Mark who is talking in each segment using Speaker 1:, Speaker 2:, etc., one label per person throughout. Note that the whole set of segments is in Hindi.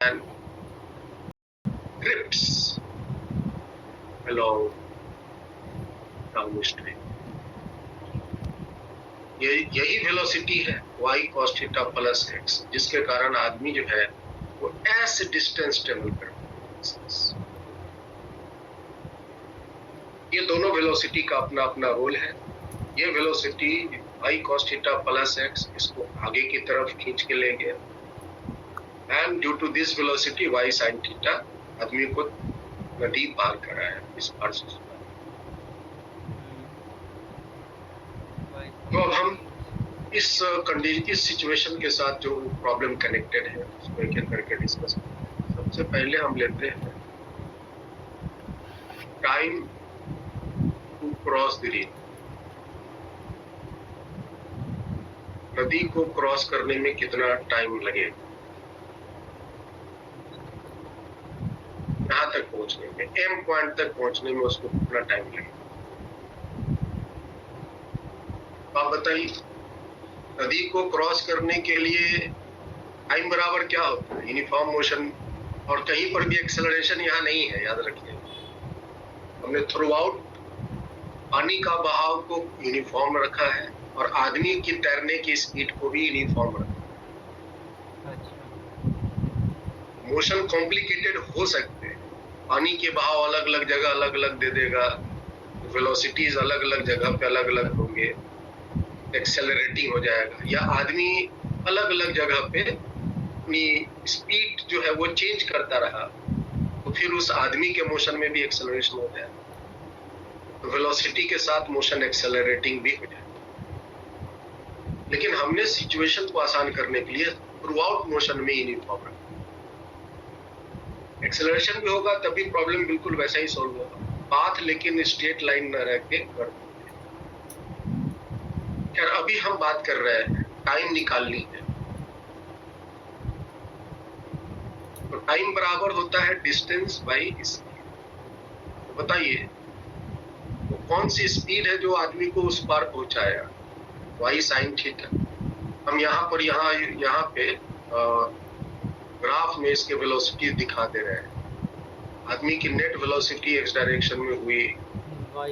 Speaker 1: and drifts along downstream. यही वेलोसिटी है y cos theta plus x, जिसके कारण आदमी जो है वो s डिस्टेंस ट्रेवल करता है। ये दोनों वेलोसिटी का अपना अपना रोल है। ये velocity y cos theta plus x इसको आगे की तरफ खींच के ले गया, and due to this velocity y sin theta आदमी को नदी पार कराया इस पार से। तो अब हम इस सिचुएशन के साथ जो प्रॉब्लम कनेक्टेड है उसको एक एक करके डिस्कस करते हैं। सबसे पहले हम लेते हैं time to cross the river. नदी को क्रॉस करने में कितना टाइम लगेगा यहाँ तक पहुंचने में, एम पॉइंट तक पहुंचने में उसको कितना टाइम लगेगा? आप बताइए। नदी को क्रॉस करने के लिए टाइम बराबर क्या होता है? यूनिफॉर्म मोशन, और कहीं पर भी एक्सेलरेशन यहाँ नहीं है, याद रखिए। हमने थ्रू आउट पानी का बहाव को यूनिफॉर्म रखा है और आदमी की तैरने की स्पीड को भी यूनिफॉर्म रखा है। मोशन कॉम्प्लिकेटेड हो सकते हैं, पानी के बहाव अलग अलग जगह अलग अलग दे देगा, वेलोसिटीज अलग अलग जगह पे अलग अलग होंगे, एक्सेलरेटिंग हो जाएगा, या आदमी अलग अलग जगह पे अपनी स्पीड जो है वो चेंज करता रहा तो फिर उस आदमी के मोशन में भी एक्सेलरेशन हो जाएगा। तो वेलोसिटी के साथ मोशन एक्सेलरेटिंग भी हो जाएगा। लेकिन हमने सिचुएशन को आसान करने के लिए थ्रू आउट मोशन में यूनिफॉर्म रखा। एक्सेलरेशन भी होगा तभी प्रॉब्लम बिल्कुल वैसा ही सॉल्व होगा, पाथ लेकिन स्ट्रेट लाइन न रह के कर। खैर अभी हम बात कर रहे हैं टाइम निकालनी है, तो टाइम बराबर होता है डिस्टेंस बाई स्पीड। तो बताइए वो कौन सी स्पीड है जो आदमी को उस पार पहुंचाया? y sin theta. हम यहाँ पे ग्राफ में इसके वेलोसिटी दिखा दे रहे हैं। आदमी की नेट वेलोसिटी x डायरेक्शन में हुई y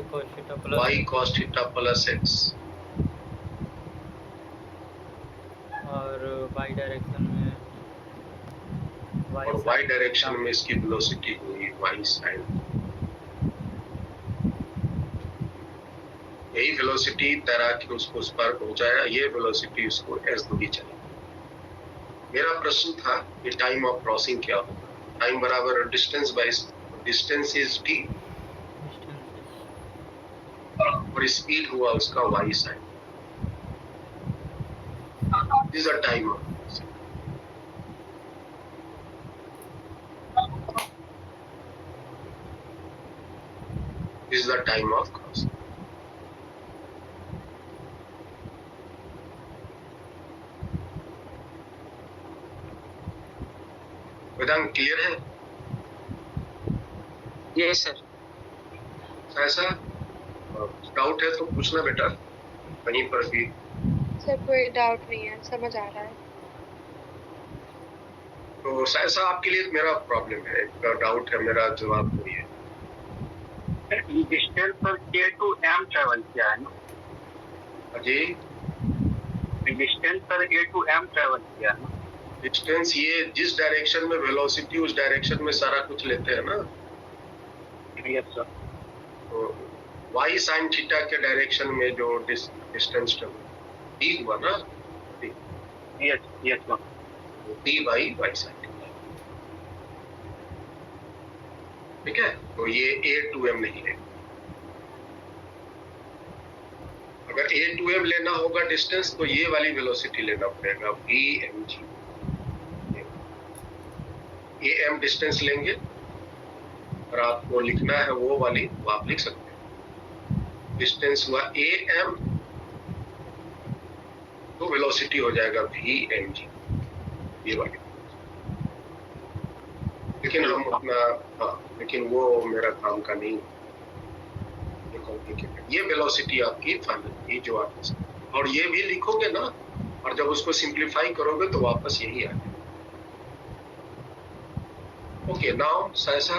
Speaker 1: cos theta plus x,
Speaker 2: और y डायरेक्शन में
Speaker 1: इसकी वेलोसिटी हुई y sin। यही वेलोसिटी तैरा के उसको उस पर पहुंचाया, ये वेलोसिटी उसको s दूरी चली। मेरा प्रश्न था कि टाइम ऑफ क्रॉसिंग क्या होगा? टाइम बराबर distance by distance is t और स्पीड हुआ उसका y sin। This is the time of crossing. This is the time of crossing. Vedant clear है?
Speaker 2: Yes sir.
Speaker 1: ऐसा डाउट है तो पूछना बेटा, कहीं पर भी।
Speaker 3: सर कोई डाउट नहीं है, समझ आ रहा है।
Speaker 1: तो ऐसा आपके लिए मेरा प्रॉब्लम है, एक डाउट है, मेरा जवाब वही है।
Speaker 4: डिस्टेंस पर k to m ट्रेवल किया है ना
Speaker 1: जी?
Speaker 4: डिस्टेंस पर a to m ट्रेवल किया है ना।
Speaker 1: डिस्टेंस ये जिस डायरेक्शन में वेलोसिटी उस डायरेक्शन में सारा कुछ लेते हैं ना।
Speaker 4: Yes sir.
Speaker 1: तो y sin थीटा के डायरेक्शन में जो डिस्टेंस d हुआ ना,
Speaker 4: yes sir.
Speaker 1: d by y sin theta, ठीक है? तो ये a to m नहीं है। अगर a to m लेना होगा डिस्टेंस तो ये वाली वेलोसिटी लेना पड़ेगा, v mg। ये m डिस्टेंस लेंगे और आपको लिखना है वो वाली, वो आप लिख सकते हैं। डिस्टेंस हुआ am तो वेलोसिटी हो जाएगा v mg, ये वाली। लेकिन हम अपना लेकिन वो मेरा काम का नहीं, ये कॉम्प्लिकेटेड। ये वेलोसिटी आपकी फाइनल, ये जो आप, और ये भी लिखोगे ना, और जब उसको सिंप्लीफाई करोगे तो वापस यही आ जाएगा। Okay, now Saisa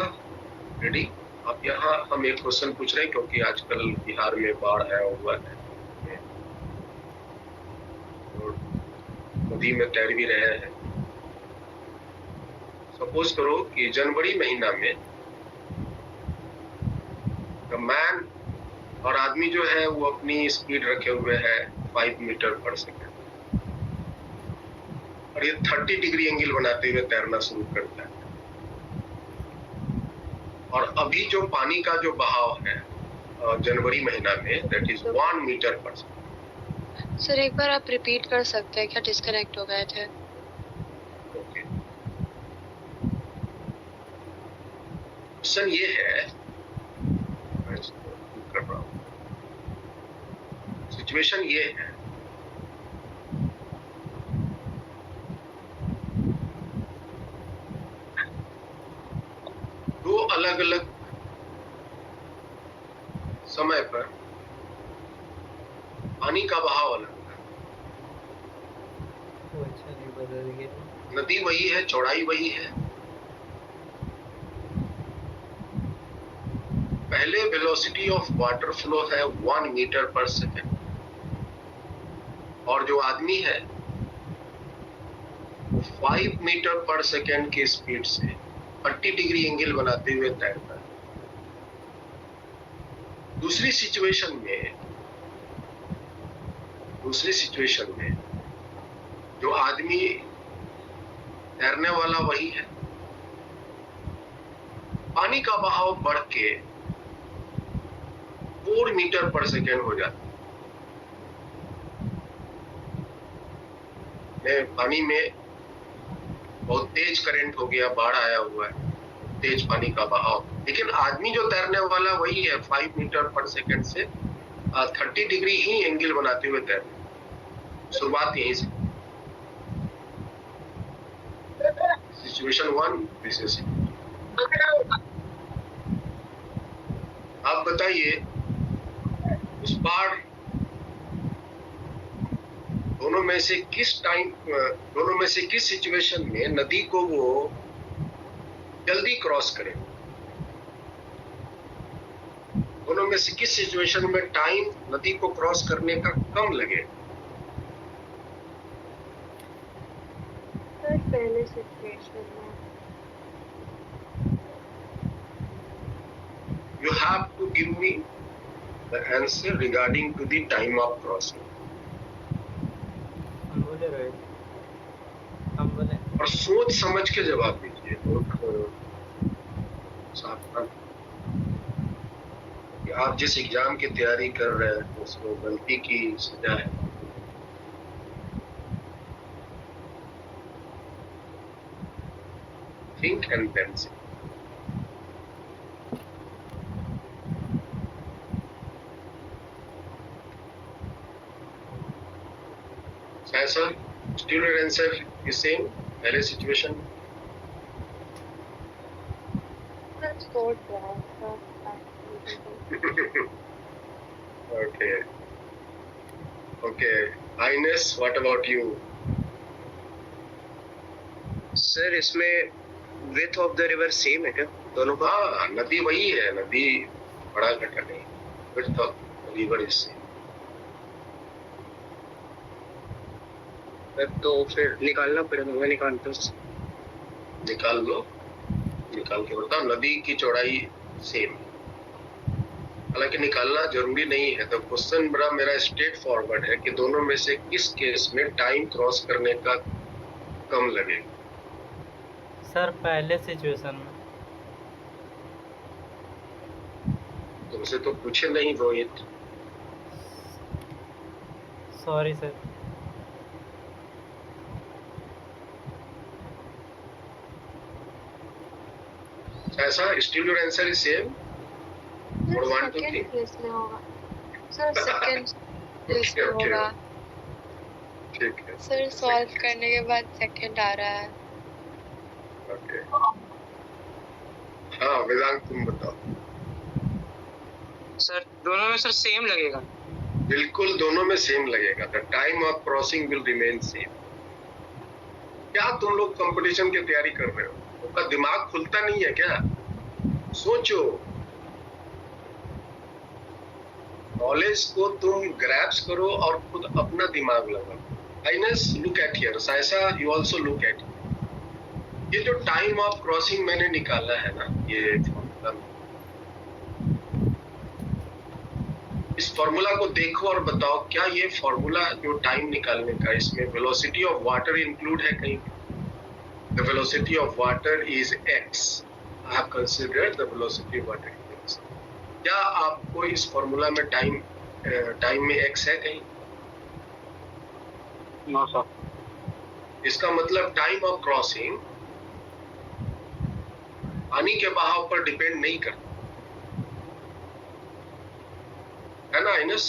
Speaker 1: ready. आप यहाँ हम एक क्वेश्चन पूछ रहे हैं क्योंकि आजकल बिहार में बाढ़ आया हुआ है और नदी में तैर भी रहे हैं। सपोज करो कि जनवरी महीना में मैन और आदमी जो है वो अपनी स्पीड रखे हुए है 5 मीटर पर सेकेंड और ये 30 डिग्री एंगल बनाते हुए तैरना शुरू करता है। और अभी जो पानी का जो बहाव है जनवरी महीना में दैट इज 1 मीटर पर सेकेंड।
Speaker 3: सर एक बार आप रिपीट कर सकते हैं क्या? डिस्कनेक्ट हो गए थे।
Speaker 1: ओके, क्वेश्चन ये है, मैं इसको कर रहा हूँ। सिचुएशन ये है, दो अलग अलग समय पर पानी का बहाव अलग है।
Speaker 2: अच्छा नहीं बदल गया।
Speaker 1: नदी वही है, चौड़ाई वही है। पहले वेलोसिटी ऑफ वाटर फ्लो है 1 मीटर पर सेकेंड और जो आदमी है वो 5 मीटर पर सेकेंड की स्पीड से 30 डिग्री एंगल बनाते हुए तैरता है। दूसरी सिचुएशन में जो आदमी तैरने वाला वही है, पानी का बहाव बढ़ के 4 मीटर पर सेकेंड हो जाता है। पानी में बहुत तेज करंट हो गया, बाढ़ आया हुआ है, तेज पानी का बहाव, लेकिन आदमी जो तैरने वाला वही है 5 मीटर पर सेकेंड से 30 डिग्री ही एंगल बनाते हुए तैरने। शुरुआत यहीं से। Situation 1 this is. आप बताइए उस बार दोनों में से किस सिचुएशन में नदी को वो जल्दी क्रॉस करे? दोनों में से किस सिचुएशन में टाइम नदी को क्रॉस करने का कम लगे?
Speaker 3: सर पहले सिचुएशन में।
Speaker 1: You have to give me the answer regarding to the time of crossing.
Speaker 2: हम बोले रहे, हम बोले
Speaker 1: और सोच समझ के जवाब दीजिए। सावधान कि आप जिस एग्जाम की तैयारी कर रहे हैं उसमें गलती की सजा है। Think and pencil. Sir, still your answer is same? पहले situation?
Speaker 3: That's so bad, sir.
Speaker 1: Okay. Okay. Ines, what about you?
Speaker 5: Sir इसमें width of the river same है क्या दोनों का?
Speaker 1: हाँ, नदी वही है, नदी बड़ा घटा नहीं, width of river is same.
Speaker 5: तो फिर निकालना पड़ेगा, मैं निकालता हूँ।
Speaker 1: निकाल लो, निकाल के बताओ। नदी की चौड़ाई सेम, हालांकि निकालना जरूरी नहीं है। तो क्वेश्चन बड़ा मेरा स्ट्रेट फॉरवर्ड है कि दोनों में से किस केस में टाइम क्रॉस करने का कम लगेगा?
Speaker 2: सर पहले सिचुएशन में।
Speaker 1: तुमसे तो पूछे नहीं रोहित।
Speaker 2: Sorry sir.
Speaker 1: ऐसा still your answer is same? और 1 2
Speaker 3: सेकंड
Speaker 1: 3
Speaker 3: प्लेस में होगा सर। सेकंड प्लेस में होगा
Speaker 1: ठीक है
Speaker 3: सर। सॉल्व करने के बाद सेकंड आ रहा है।
Speaker 1: ओके। हाँ वेदांत तुम बताओ।
Speaker 5: सर दोनों में सर सेम लगेगा?
Speaker 1: बिल्कुल दोनों में सेम लगेगा। The time of crossing will remain same. क्या तुम लोग कंपटीशन की तैयारी कर रहे हो? आपका दिमाग खुलता नहीं है क्या? सोचो, नॉलेज को तुम ग्रैब्स करो और खुद अपना दिमाग लगाओ. Ines, look at here. Saisa, you also look at. ये जो टाइम ऑफ क्रॉसिंग मैंने निकाला है ना, ये फॉर्मूला, इस फॉर्मूला को देखो और बताओ क्या ये फॉर्मूला जो टाइम निकालने का, इसमें वेलोसिटी ऑफ वाटर इंक्लूड है कहीं? The velocity of water is x. I have considered the velocity of water. क्या आपको इस फॉर्मूला में टाइम में x है कहीं?
Speaker 4: No sir.
Speaker 1: इसका मतलब टाइम ऑफ क्रॉसिंग पानी के बहाव पर डिपेंड नहीं करता है ना आइनस?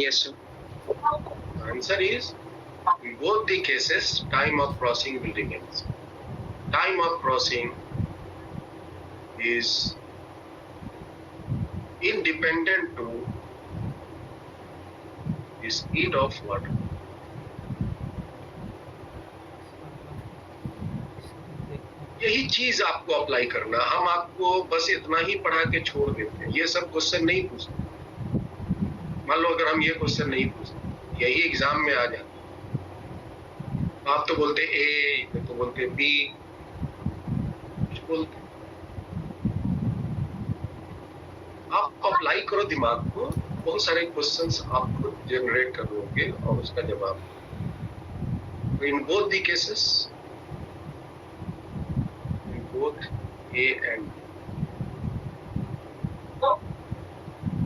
Speaker 5: Yes, sir.
Speaker 1: Answer is in both the cases time of crossing will remain. Time of crossing is independent to the speed of water. यही चीज आपको अप्लाई करना. हम आपको बस इतना ही पढ़ा के छोड़ देते हैं, ये सब क्वेश्चन नहीं पूछते. मान लो अगर हम ये क्वेश्चन नहीं पूछते, यही एग्जाम में आ जाए, आप तो बोलते ए, तो बोलते बी, कुछ बोलते. आप अप्लाई करो दिमाग को, बहुत सारे क्वेश्चंस आप खुद जनरेट कर लोगे और उसका जवाब. In both the cases, in both A and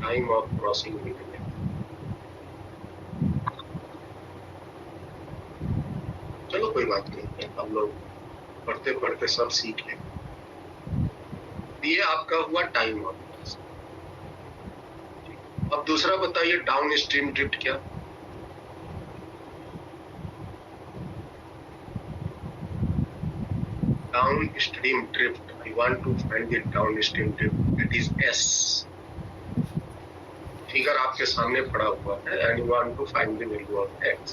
Speaker 1: time of crossing भी. चलो कोई बात नहीं, हम लोग पढ़ते पढ़ते सब सीख लेंगे. ये आपका हुआ टाइम ऑफ. अब दूसरा बताइए, डाउन स्ट्रीम ड्रिफ्ट क्या? Downstream drift, I want to find the downstream drift. It is S. Figure आपके सामने पड़ा हुआ है and you want to find the value of X.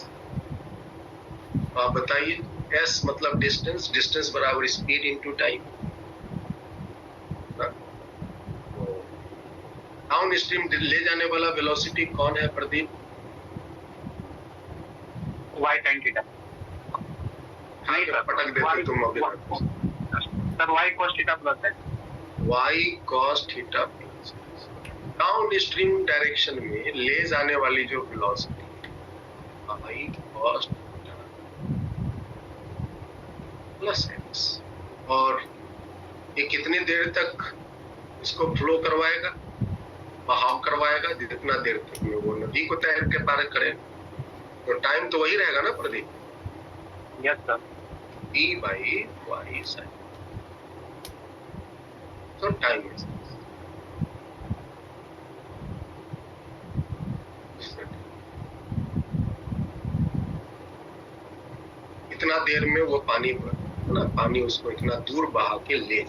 Speaker 1: आप बताइए, s मतलब डिस्टेंस, डिस्टेंस बराबर speed into time. Downstream ले जाने वाला वेलोसिटी कौन है प्रदीप?
Speaker 4: y tan theta.
Speaker 1: हाँ, पटक देते तुम अभी.
Speaker 4: Sir y cos theta plus x.
Speaker 1: y cos theta plus. Down stream direction में ले जाने वाली जो velocity y cos plus x. और ये कितनी देर तक इसको फ्लो करवाएगा, बहाव करवाएगा? जितना देर तक में वो नदी को तैर के पार करे, तो टाइम तो वही रहेगा ना Pradeep?
Speaker 4: Yes sir.
Speaker 1: d by y sin. So time is इतना देर में वो पानी ना, पानी उसको इतना दूर बहा के ले.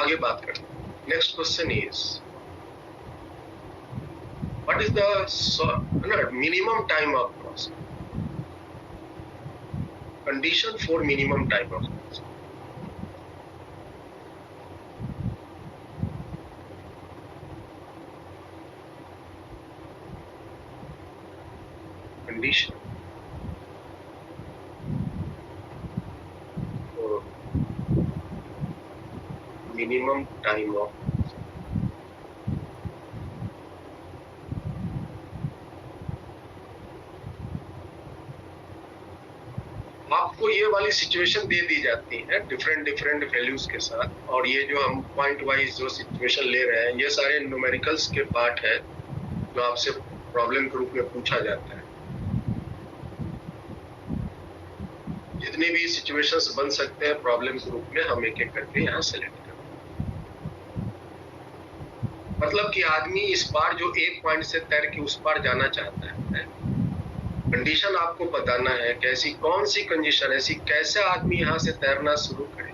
Speaker 1: आगे बात करते हैं. Next question is, what is the minimum time of crossing? Condition for minimum time of crossing. Condition minimum time of. आपको ये वाली सिचुएशन दे दी जाती है डिफरेंट वैल्यूज के साथ, और ये जो हम पॉइंट वाइज जो सिचुएशन ले रहे हैं, ये सारे न्यूमेरिकल्स के पार्ट है जो आपसे प्रॉब्लम के रूप में पूछा जाता है. जितने भी सिचुएशंस बन सकते हैं प्रॉब्लम के रूप में, हम एक एक करके यहाँ सेलेक्ट करें. मतलब कि आदमी इस पार जो एक पॉइंट से तैर के उस पार जाना चाहता है, कंडीशन आपको बताना है कैसी, कौन सी कंडीशन ऐसी, कैसे आदमी यहाँ से तैरना शुरू करे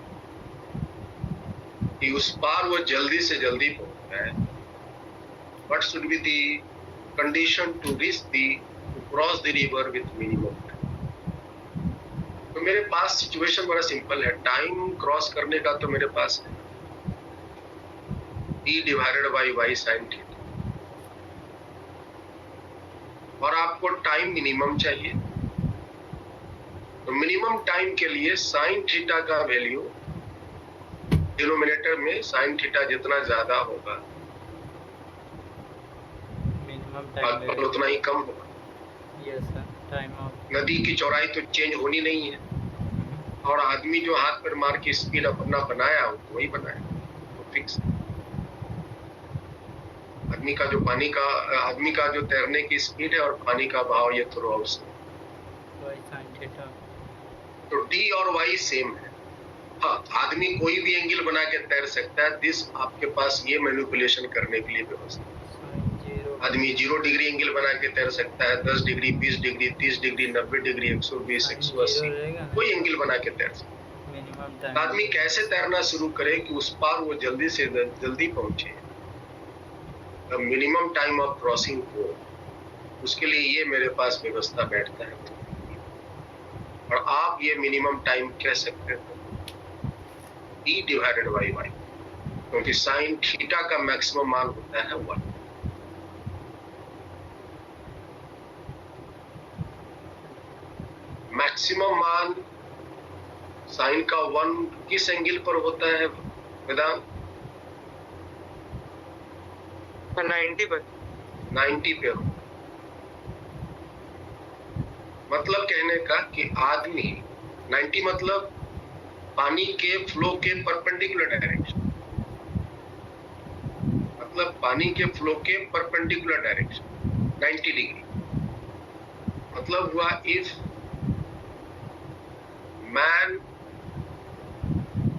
Speaker 1: कि उस पार वो जल्दी से जल्दी पहुंच जाए. What should be the condition to reach the, to cross the river with minimum time. तो मेरे पास सिचुएशन बड़ा सिंपल है, टाइम क्रॉस करने का तो मेरे पास है d divided by y sin theta, और आपको टाइम मिनिमम चाहिए। तो मिनिमम टाइम के लिए sin थीटा का वैल्यू डिनोमिनेटर में sin थीटा जितना ज्यादा होगा
Speaker 2: मिनिमम
Speaker 1: भागफल
Speaker 2: टाइम
Speaker 1: उतना ही कम होगा।
Speaker 2: यस सर, टाइम ऑफ
Speaker 1: नदी की चौड़ाई तो चेंज होनी नहीं है, और आदमी जो हाथ पर मार के स्पीड अपना बनाया हो वही बनाया, तो फिक्स। आदमी का जो तैरने की स्पीड है और पानी का बहाव ये थ्रू आउट से,
Speaker 2: y sin थीटा।
Speaker 1: तो d और y सेम है। हाँ, आदमी कोई भी एंगल बना के तैर सकता है, दिस आपके पास ये मैनिपुलेशन करने के लिए व्यवस्था है।
Speaker 2: sin 0
Speaker 1: आदमी 0 डिग्री एंगल बना के तैर सकता है, 10 degree, 20 degree, 30 degree, 90 degree, 120,
Speaker 2: sin
Speaker 1: 180,
Speaker 2: 0 रहेगा,
Speaker 1: कोई एंगल बना के तैर सकता है।
Speaker 2: मिनिमम
Speaker 1: तो
Speaker 2: टाइम।
Speaker 1: आदमी कैसे तैरना शुरू करे कि उस पार वो जल्दी से जल्दी पहुंचे, मिनिमम टाइम ऑफ क्रॉसिंग को, उसके लिए ये मेरे पास व्यवस्था बैठता है। और आप ये मिनिमम टाइम कह सकते हो d डिवाइडेड बाई y, क्योंकि साइन थीटा का मैक्सिमम मान होता है 1। मैक्सिमम मान साइन का 1 किस एंगल पर होता है वेदांत?
Speaker 5: 90 पर।
Speaker 1: 90 पे हो। मतलब कहने का कि आदमी 90 मतलब पानी के फ्लो के परपेंडिकुलर डायरेक्शन, मतलब पानी के फ्लो के परपेंडिकुलर डायरेक्शन 90 डिग्री। मतलब हुआ if man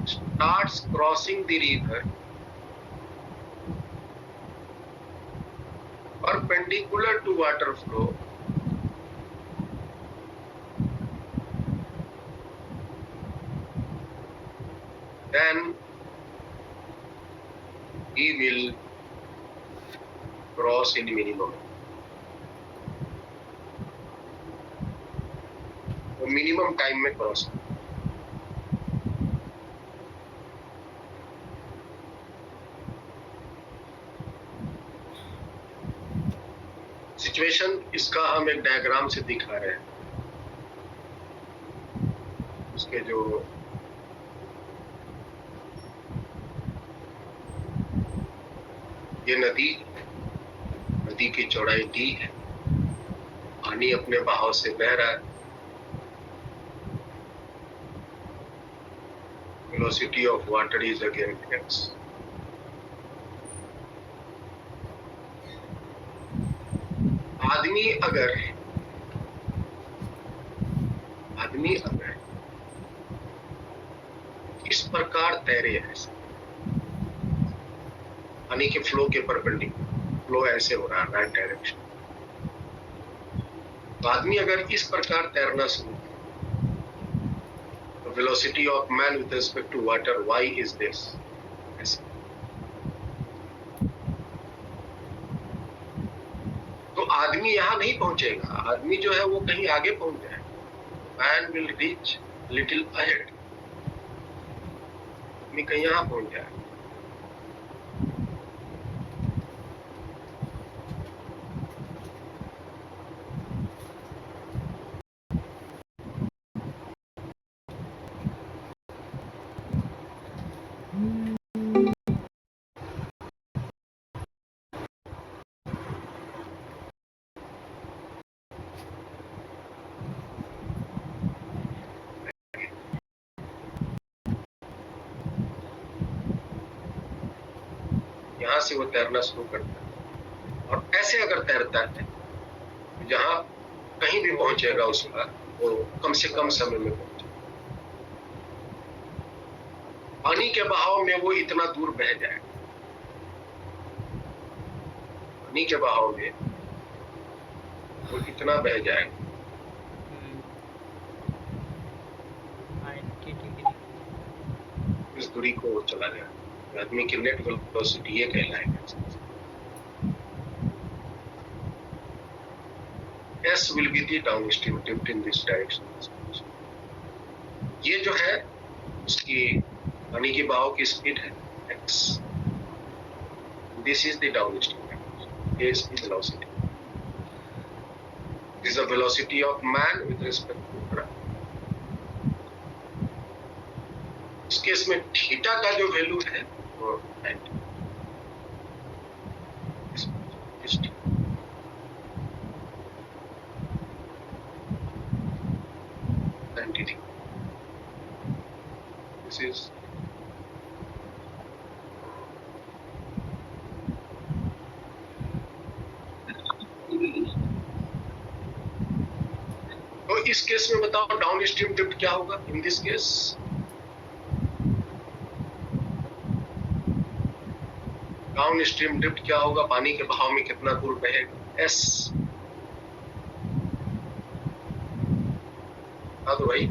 Speaker 1: starts crossing the river perpendicular to water flow, then he will cross in minimum. वो मिनिमम टाइम में क्रॉस। सिचुएशन इसका हम एक डायग्राम से दिखा रहे हैं। उसके जो ये नदी की चौड़ाई d है, पानी अपने बहाव से बह रहा है, velocity of water is again x। आदमी अगर इस प्रकार तैरे ऐसे, पानी के फ्लो के परपेंडिकुलर, फ्लो ऐसे हो रहा है राइट डायरेक्शन, तो आदमी अगर इस प्रकार तैरना शुरू करे, velocity of man with respect to water y is this, ऐसे। तो आदमी यहां नहीं पहुंचेगा, आदमी जो है वो कहीं आगे पहुंच जाएगा। Man will reach little ahead, आदमी कहीं यहां पहुंच जाएगा। यहां से वो तैरना शुरू करता है, और ऐसे अगर तैरता है जहां कहीं भी पहुंचेगा उसका वो कम से कम समय में पहुंचे, पानी के बहाव में वो इतना दूर बह जाएगा, पानी के बहाव में वो इतना बह जाएगा
Speaker 2: 90 डिग्री।
Speaker 1: इस दूरी को वो चला जाएगा। आदमी की नेट वेलोसिटी ये कहलाएगा। S will be the downstream depth in this direction. ये जो है उसकी पानी के बहाव की स्पीड है x. This is the downstream. Here is the velocity. This is the velocity of man with respect to ground. इस केस में थीटा का जो वैल्यू है वो 90. This is तो इस केस में बताओ डाउन स्ट्रीम ड्रिफ्ट क्या होगा इन this case. Down stream drift क्या होगा, पानी के बहाव में कितना दूर बहेगा, s. हाँ तो भाई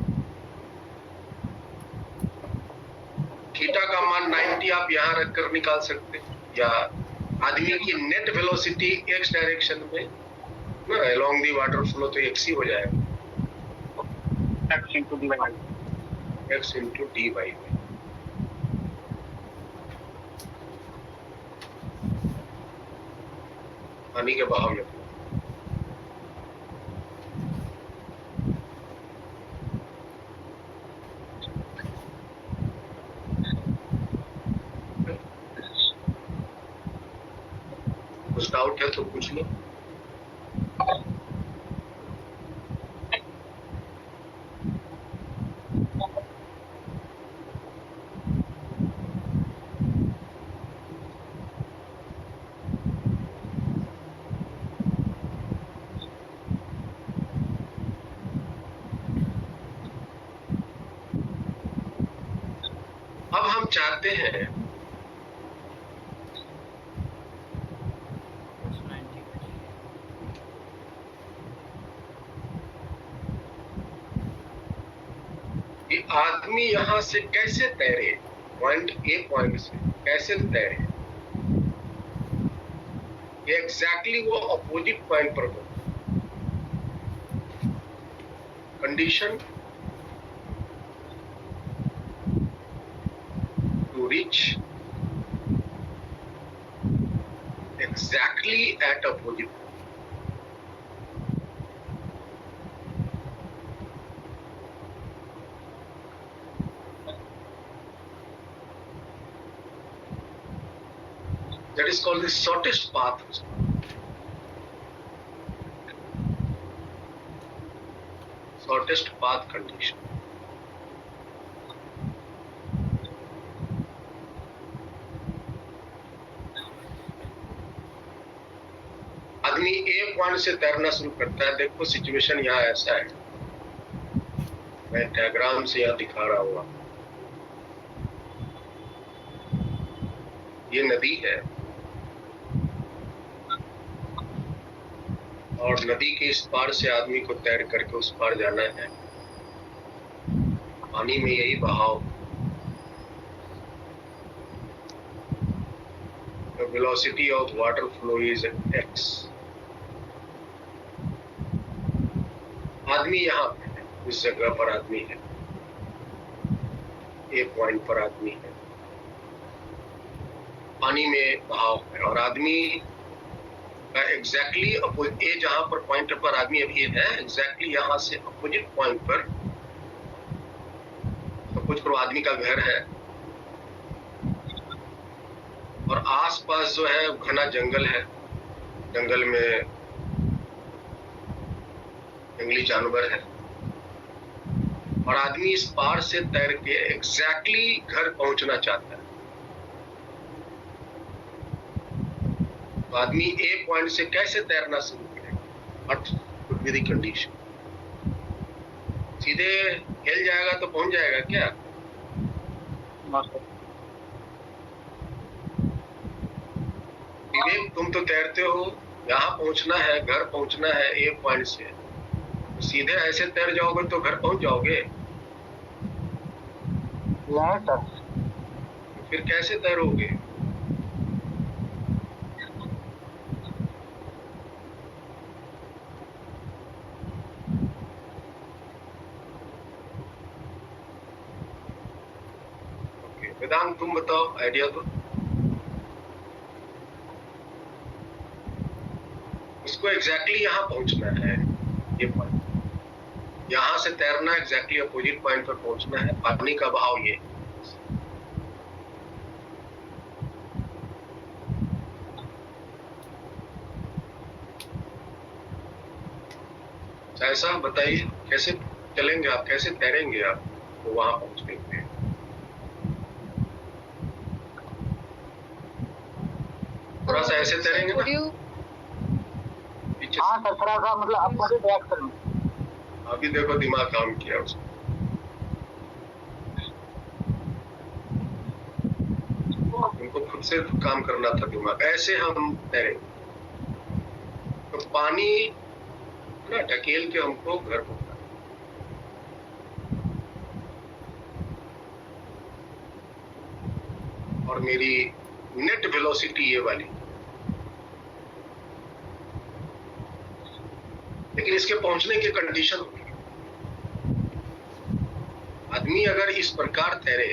Speaker 1: थीटा का मान 90 आप यहां रखकर निकाल सकते हैं, या आदमी की नेट वेलोसिटी x डायरेक्शन में ना अलोंग दी वाटर फ्लो तो x ही हो जाएगा,
Speaker 4: x into dy.
Speaker 1: x into dy. पानी के बहाव में कुछ डाउट है तो पूछ लो. अब हम चाहते हैं
Speaker 2: Plus 90.
Speaker 1: कि आदमी यहां से कैसे तैरे, पॉइंट ए पॉइंट से कैसे तैरे, ये एग्जैक्टली वो अपोजिट पॉइंट पर हो. Condition to reach exactly at opposite. That is called the shortest path. Shortest path condition. आदमी ए पॉइंट से तैरना शुरू करता है. देखो सिचुएशन यहाँ ऐसा है, मैं डायग्राम से यहाँ दिखा रहा हूँ. ये नदी है और नदी के इस पार से आदमी को तैर करके उस पार जाना है. पानी में यही बहाव. The velocity of water flow is x. आदमी यहाँ पे है, इस जगह पर आदमी है, ए पॉइंट पर आदमी है, पानी में बहाव है और आदमी का एग्जैक्टली अपोजिट, ए जहां पर पॉइंट पर आदमी अभी है एग्जैक्टली यहाँ से अपोजिट पॉइंट पर, तो कुछ पर आदमी का घर है और आसपास जो है घना जंगल है. जंगल में जंगली जानवर है और आदमी इस पार से तैर के एग्जैक्टली घर पहुंचना चाहता है. तो आदमी ए पॉइंट से कैसे तैरना शुरू करेगा, what would be the condition. सीधे हिल जाएगा तो पहुंच जाएगा क्या? विवेक तुम तो तैरते हो, यहाँ पहुंचना है, घर पहुंचना है ए पॉइंट से, तो सीधे ऐसे तैर जाओगे तो घर पहुंच जाओगे. फिर कैसे तैरोगे? वेदांत तुम बताओ, आइडिया दो। उसको एग्जैक्टली यहाँ पहुंचना है, ये पॉइंट, यहाँ से तैरना एग्जैक्टली अपोजिट पॉइंट पर पहुंचना है। पानी का बहाव ये, ऐसा बताइए कैसे चलेंगे आप, कैसे तैरेंगे आप तो वहां पहुंचने के लिए? थोड़ा सा ऐसे तैरेंगे
Speaker 3: Could
Speaker 1: ना
Speaker 3: you
Speaker 1: पीछे
Speaker 4: हाँ
Speaker 1: से।
Speaker 4: सर, थोड़ा सा मतलब अपोजिट डायरेक्शन में।
Speaker 1: अभी देखो दिमाग काम किया उसको। उनको खुद से काम करना था दिमाग। ऐसे हम तैरेंगे तो पानी ना ढकेल के हमको घर पहुंचा। और मेरी नेट वेलोसिटी ये वाली, लेकिन इसके पहुंचने की कंडीशन होगी। आदमी अगर इस प्रकार तैरे,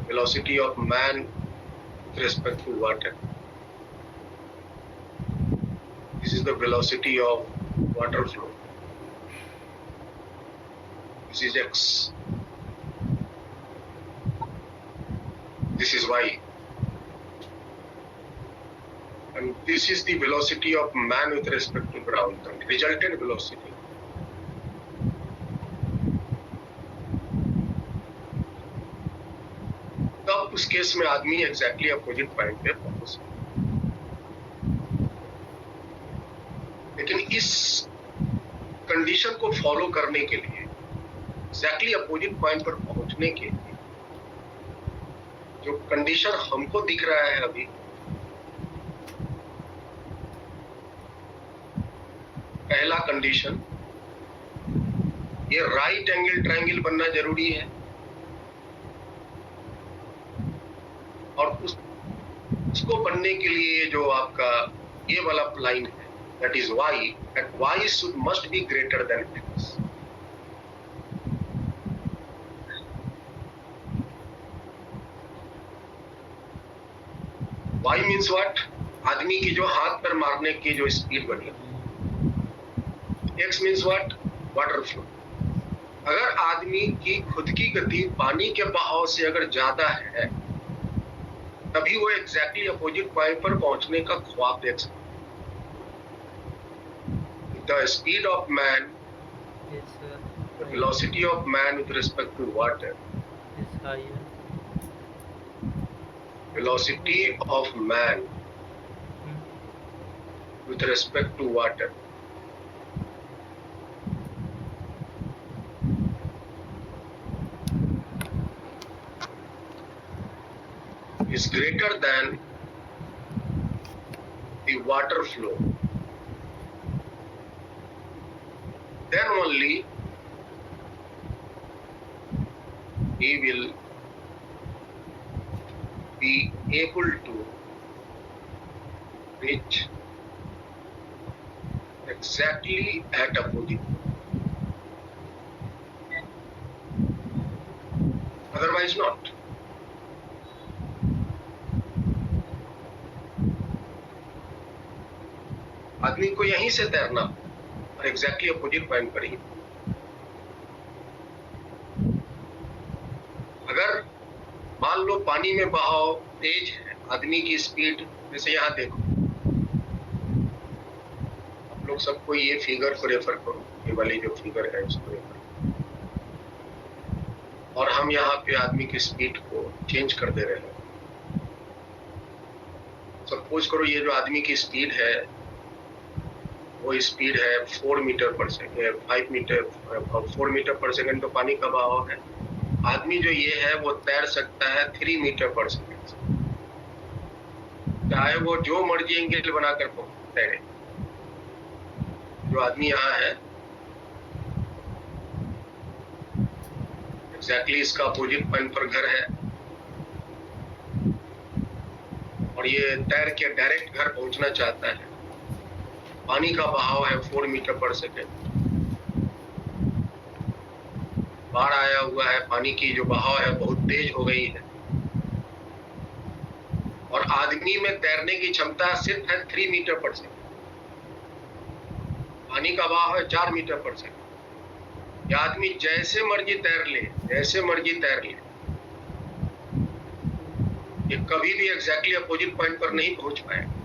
Speaker 1: velocity of man with respect to water, this is the velocity of water flow, this is x, this is y, and this is the velocity of man with respect to ground, the resultant velocity. तब उस केस में आदमी एग्जैक्टली अपोजिट पॉइंट पे पहुंच सकता। लेकिन इस कंडीशन को फॉलो करने के लिए, एग्जैक्टली अपोजिट पॉइंट पर पहुंचने के लिए, जो कंडीशन हमको दिख रहा है अभी, पहला कंडीशन, ये राइट एंगल ट्रायंगल बनना जरूरी है। और उसको बनने के लिए जो आपका ये वाला लाइन है, that is y, that y must be greater than x. y means what? आदमी की जो हाथ पर मारने की जो स्पीड बनी। x means what? Water flow. अगर आदमी की खुद की गति पानी के बहाव से अगर ज्यादा है, तभी वो एग्जैक्टली अपोजिट पॉइंट पर पहुंचने का ख्वाब देख सकते। The speed of man,
Speaker 2: is
Speaker 1: the velocity of man with respect to water,
Speaker 2: higher.
Speaker 1: Velocity of man with respect to water is greater than the water flow, then only he will be able to reach exactly at opposite. Otherwise not. आदमी को यहीं से तैरना और एग्जैक्टली अपोजिट पॉइंट पर ही। अगर मान लो पानी में बहाव तेज है, आदमी की स्पीड, जैसे यहाँ देखो, आप लोग सबको ये फिगर को रेफर करो, ये वाली जो फिगर है उसको रेफर करो, और हम यहाँ पे आदमी की स्पीड को चेंज कर दे रहे हैं। सपोज करो ये जो आदमी की स्पीड है वो स्पीड है 4 मीटर पर सेकेंड, 5 मीटर, 4 मीटर पर सेकेंड तो पानी का बहाव है। आदमी जो ये है वो तैर सकता है 3 मीटर पर सेकेंड, चाहे वो जो मर्जी एंगल बनाकर तैरे। जो आदमी यहाँ है एग्जैक्टली इसका अपोजिट पॉइंट पर घर है, और ये तैर के डायरेक्ट घर पहुंचना चाहता है। पानी का बहाव है 4 मीटर पर सेकेंड, बाढ़ आया हुआ है, पानी की जो बहाव है बहुत तेज हो गई है और आदमी में तैरने की क्षमता सिर्फ है 3 मीटर पर सेकंड। पानी का बहाव है 4 मीटर पर सेकंड। ये आदमी जैसे मर्जी तैर ले, जैसे मर्जी तैर ले, ये कभी भी एग्जैक्टली अपोजिट पॉइंट पर नहीं पहुंच पाएगा।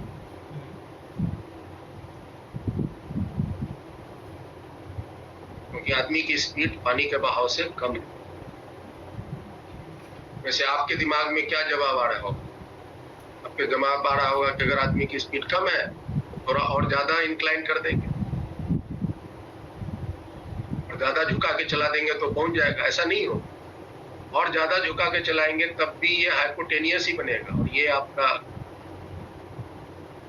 Speaker 1: क्योंकि आदमी की स्पीड पानी के बहाव से कम है। वैसे आपके दिमाग में क्या जवाब आ रहा होगा? आपके दिमाग आ रहा होगा कि अगर आदमी की स्पीड कम है तो थोड़ा और ज्यादा इंक्लाइन कर देंगे और ज्यादा झुका के चला देंगे तो पहुंच जाएगा। ऐसा नहीं हो, और ज्यादा झुका के चलाएंगे तब भी ये हाइपोटेनियस ही बनेगा और ये आपका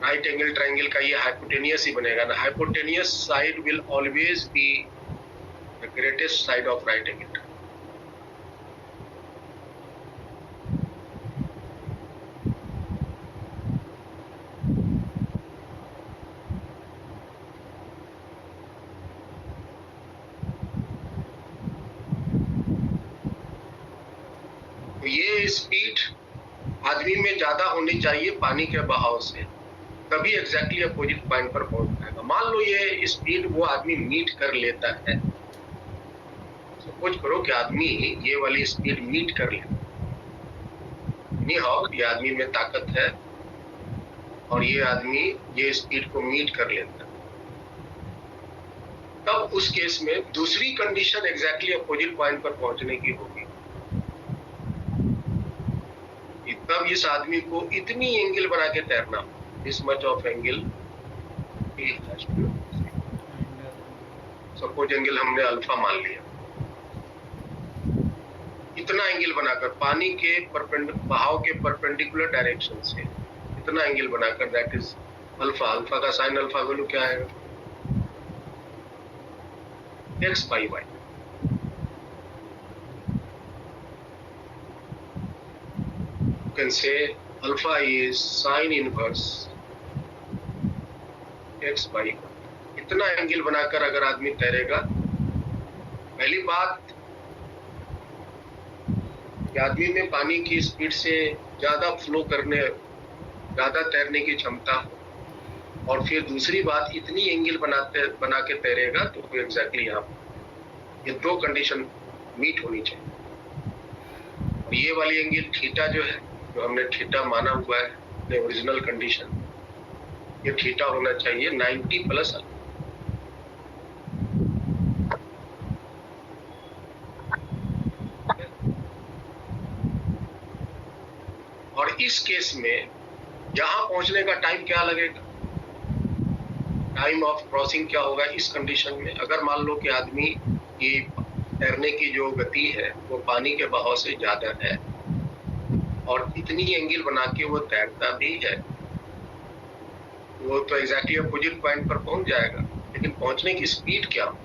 Speaker 1: राइट एंगल ट्रायंगल का ये हाइपोटेनियस ही बनेगा ना। Hypotenuse side will always be the greatest side of right angle. ये स्पीड आदमी में ज्यादा होनी चाहिए पानी के बहाव से, तभी एग्जैक्टली अपोजिट पॉइंट पर पहुंच पाएगा। मान लो ये स्पीड वो आदमी मीट कर लेता है, सपोज करो कि आदमी ये वाली स्पीड मीट कर लेता है, ये आदमी में ताकत है और ये आदमी ये स्पीड को मीट कर लेता है, तब उस केस में दूसरी कंडीशन एग्जैक्टली अपोजिट पॉइंट पर पहुंचने की होगी। तब इस आदमी को इतनी एंगल बना के तैरना, this much of angle, suppose angle हमने अल्फा मान लिया, इतना एंगल बनाकर पानी के बहाव के परपेंडिकुलर डायरेक्शन से इतना एंगल बनाकर, दैट इज अल्फा। अल्फा का साइन अल्फा वैल्यू क्या है? x by y। You can say alpha is sine inverse x by y। इतना एंगल बनाकर अगर आदमी तैरेगा, पहली बात कि आदमी में पानी की स्पीड से ज्यादा फ्लो करने, ज्यादा तैरने की क्षमता, और फिर दूसरी बात इतनी एंगल बना के तैरेगा तो एग्जैक्टली यहाँ ये दो कंडीशन मीट होनी चाहिए। और ये वाली एंगल थीटा जो है, जो हमने थीटा माना हुआ है अपने ओरिजिनल कंडीशन, ये थीटा होना चाहिए 90 प्लस अल्फा। और इस केस में यहां पहुंचने का टाइम क्या लगेगा? टाइम ऑफ क्रॉसिंग क्या होगा इस कंडीशन में? अगर मान लो कि आदमी की तैरने की जो गति है वो पानी के बहाव से ज्यादा है और इतनी एंगल बना के वो तैरता भी है, वो तो एग्जैक्टली अपोजिट पॉइंट पर पहुंच जाएगा, लेकिन पहुंचने की स्पीड क्या हो?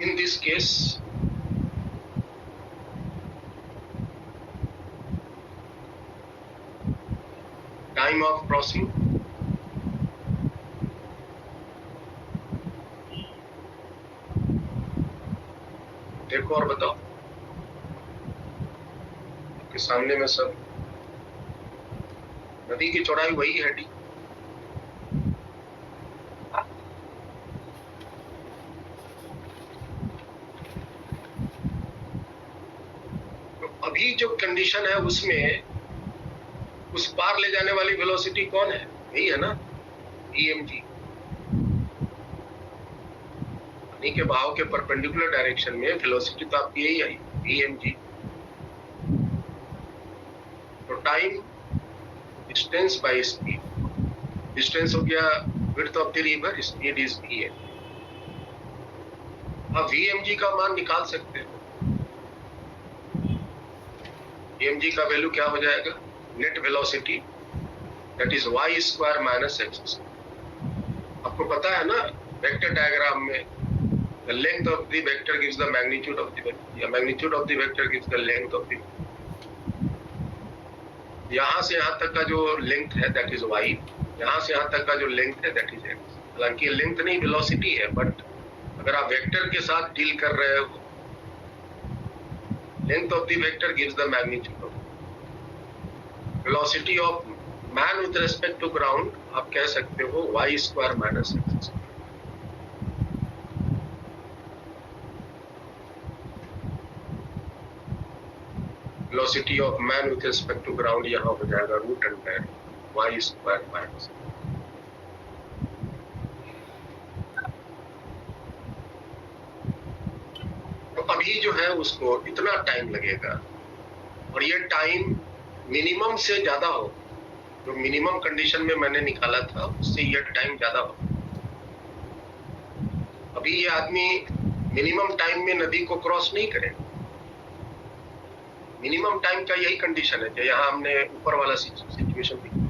Speaker 1: इन this case time of crossing देखो और बताओ, आपके सामने में सब नदी की चौड़ाई वही है डी। तो अभी जो कंडीशन है उसमें उस पार ले जाने वाली वेलोसिटी कौन है? यही है ना, वीएमजी। पानी के बहाव के परपेंडिकुलर डायरेक्शन में वेलोसिटी तो आपकी यही आई, वीएमजी। तो time distance by speed, distance हो गया width of the river, speed is VM. आप वीएमजी का मान निकाल सकते हो। वीएमजी का वैल्यू क्या हो जाएगा? Net velocity that is Y square minus X square. आपको पता है ना वेक्टर डायग्राम में the length of the vector gives the magnitude of the vector, या magnitude of the vector gives the length of the vector। यहाँ से यहाँ तक का जो लेंथ है दैट इज y, यहाँ से यहाँ तक का जो लेंथ है दैट इज एक्स। हालांकि लेंथ नहीं वेलोसिटी है, बट अगर आप वेक्टर के साथ डील कर रहे हो, length of the vector gives the magnitude of velocity of man with respect to ground. आप कह सकते हो y square minus X. Velocity of man with respect to ground यहाँ हो जाएगा root under y square minus. तो अभी जो है उसको इतना टाइम लगेगा, और ये टाइम मिनिमम से ज्यादा हो। जो मिनिमम कंडीशन में मैंने निकाला था उससे ये टाइम ज्यादा हो। अभी ये आदमी मिनिमम टाइम में नदी को क्रॉस नहीं करेगा। मिनिमम टाइम का यही कंडीशन है जो यहाँ हमने ऊपर वाला सिचुएशन दिखा।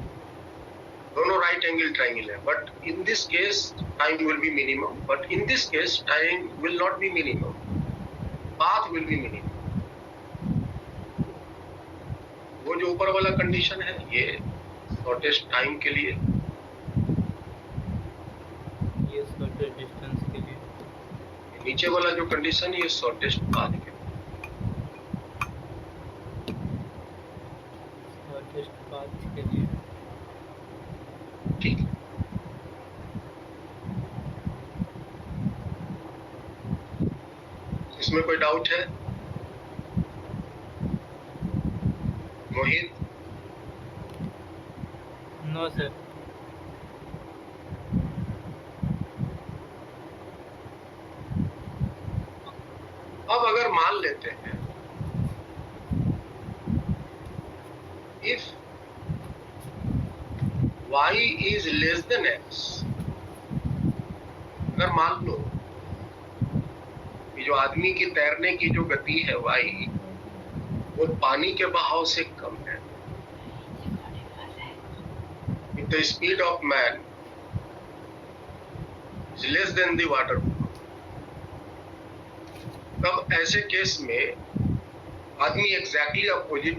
Speaker 1: दोनों राइट एंगल ट्राइंगल है, but in this case time will be minimum, but in this case time will not be minimum, path will be minimum. वो जो ऊपर वाला कंडीशन है ये शॉर्टेस्ट टाइम के लिए,
Speaker 2: ये शॉर्टेस्ट डिस्टेंस के लिए,
Speaker 1: नीचे वाला जो कंडीशन है ये शॉर्टेस्ट पाथ के लिए।
Speaker 2: शॉर्टेस्ट पाथ के लिए।
Speaker 1: ठीक है। इसमें कोई डाउट है मोहित?
Speaker 2: No sir.
Speaker 1: अब अगर मान लेते हैं if y is less than x, अगर मान लो कि जो आदमी की तैरने की जो गति है y वो पानी के बहाव से कम है, if the speed of man is less than the water, तब ऐसे केस में आदमी एग्जैक्टली अपोजिट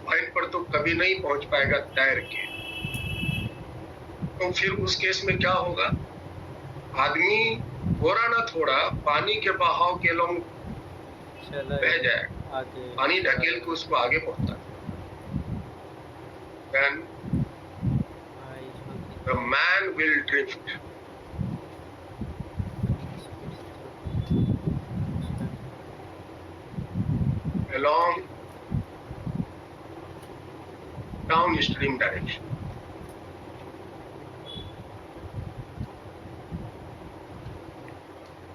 Speaker 1: पॉइंट पर तो कभी नहीं पहुंच पाएगा तैर के। तो फिर उस केस में क्या होगा, आदमी थोड़ा ना थोड़ा पानी के बहाव के लोग
Speaker 2: चला
Speaker 1: बह जाए,
Speaker 2: आगे
Speaker 1: पानी ढकेल के उसको आगे पहुंचता है। Then the man will drift along downstream direction.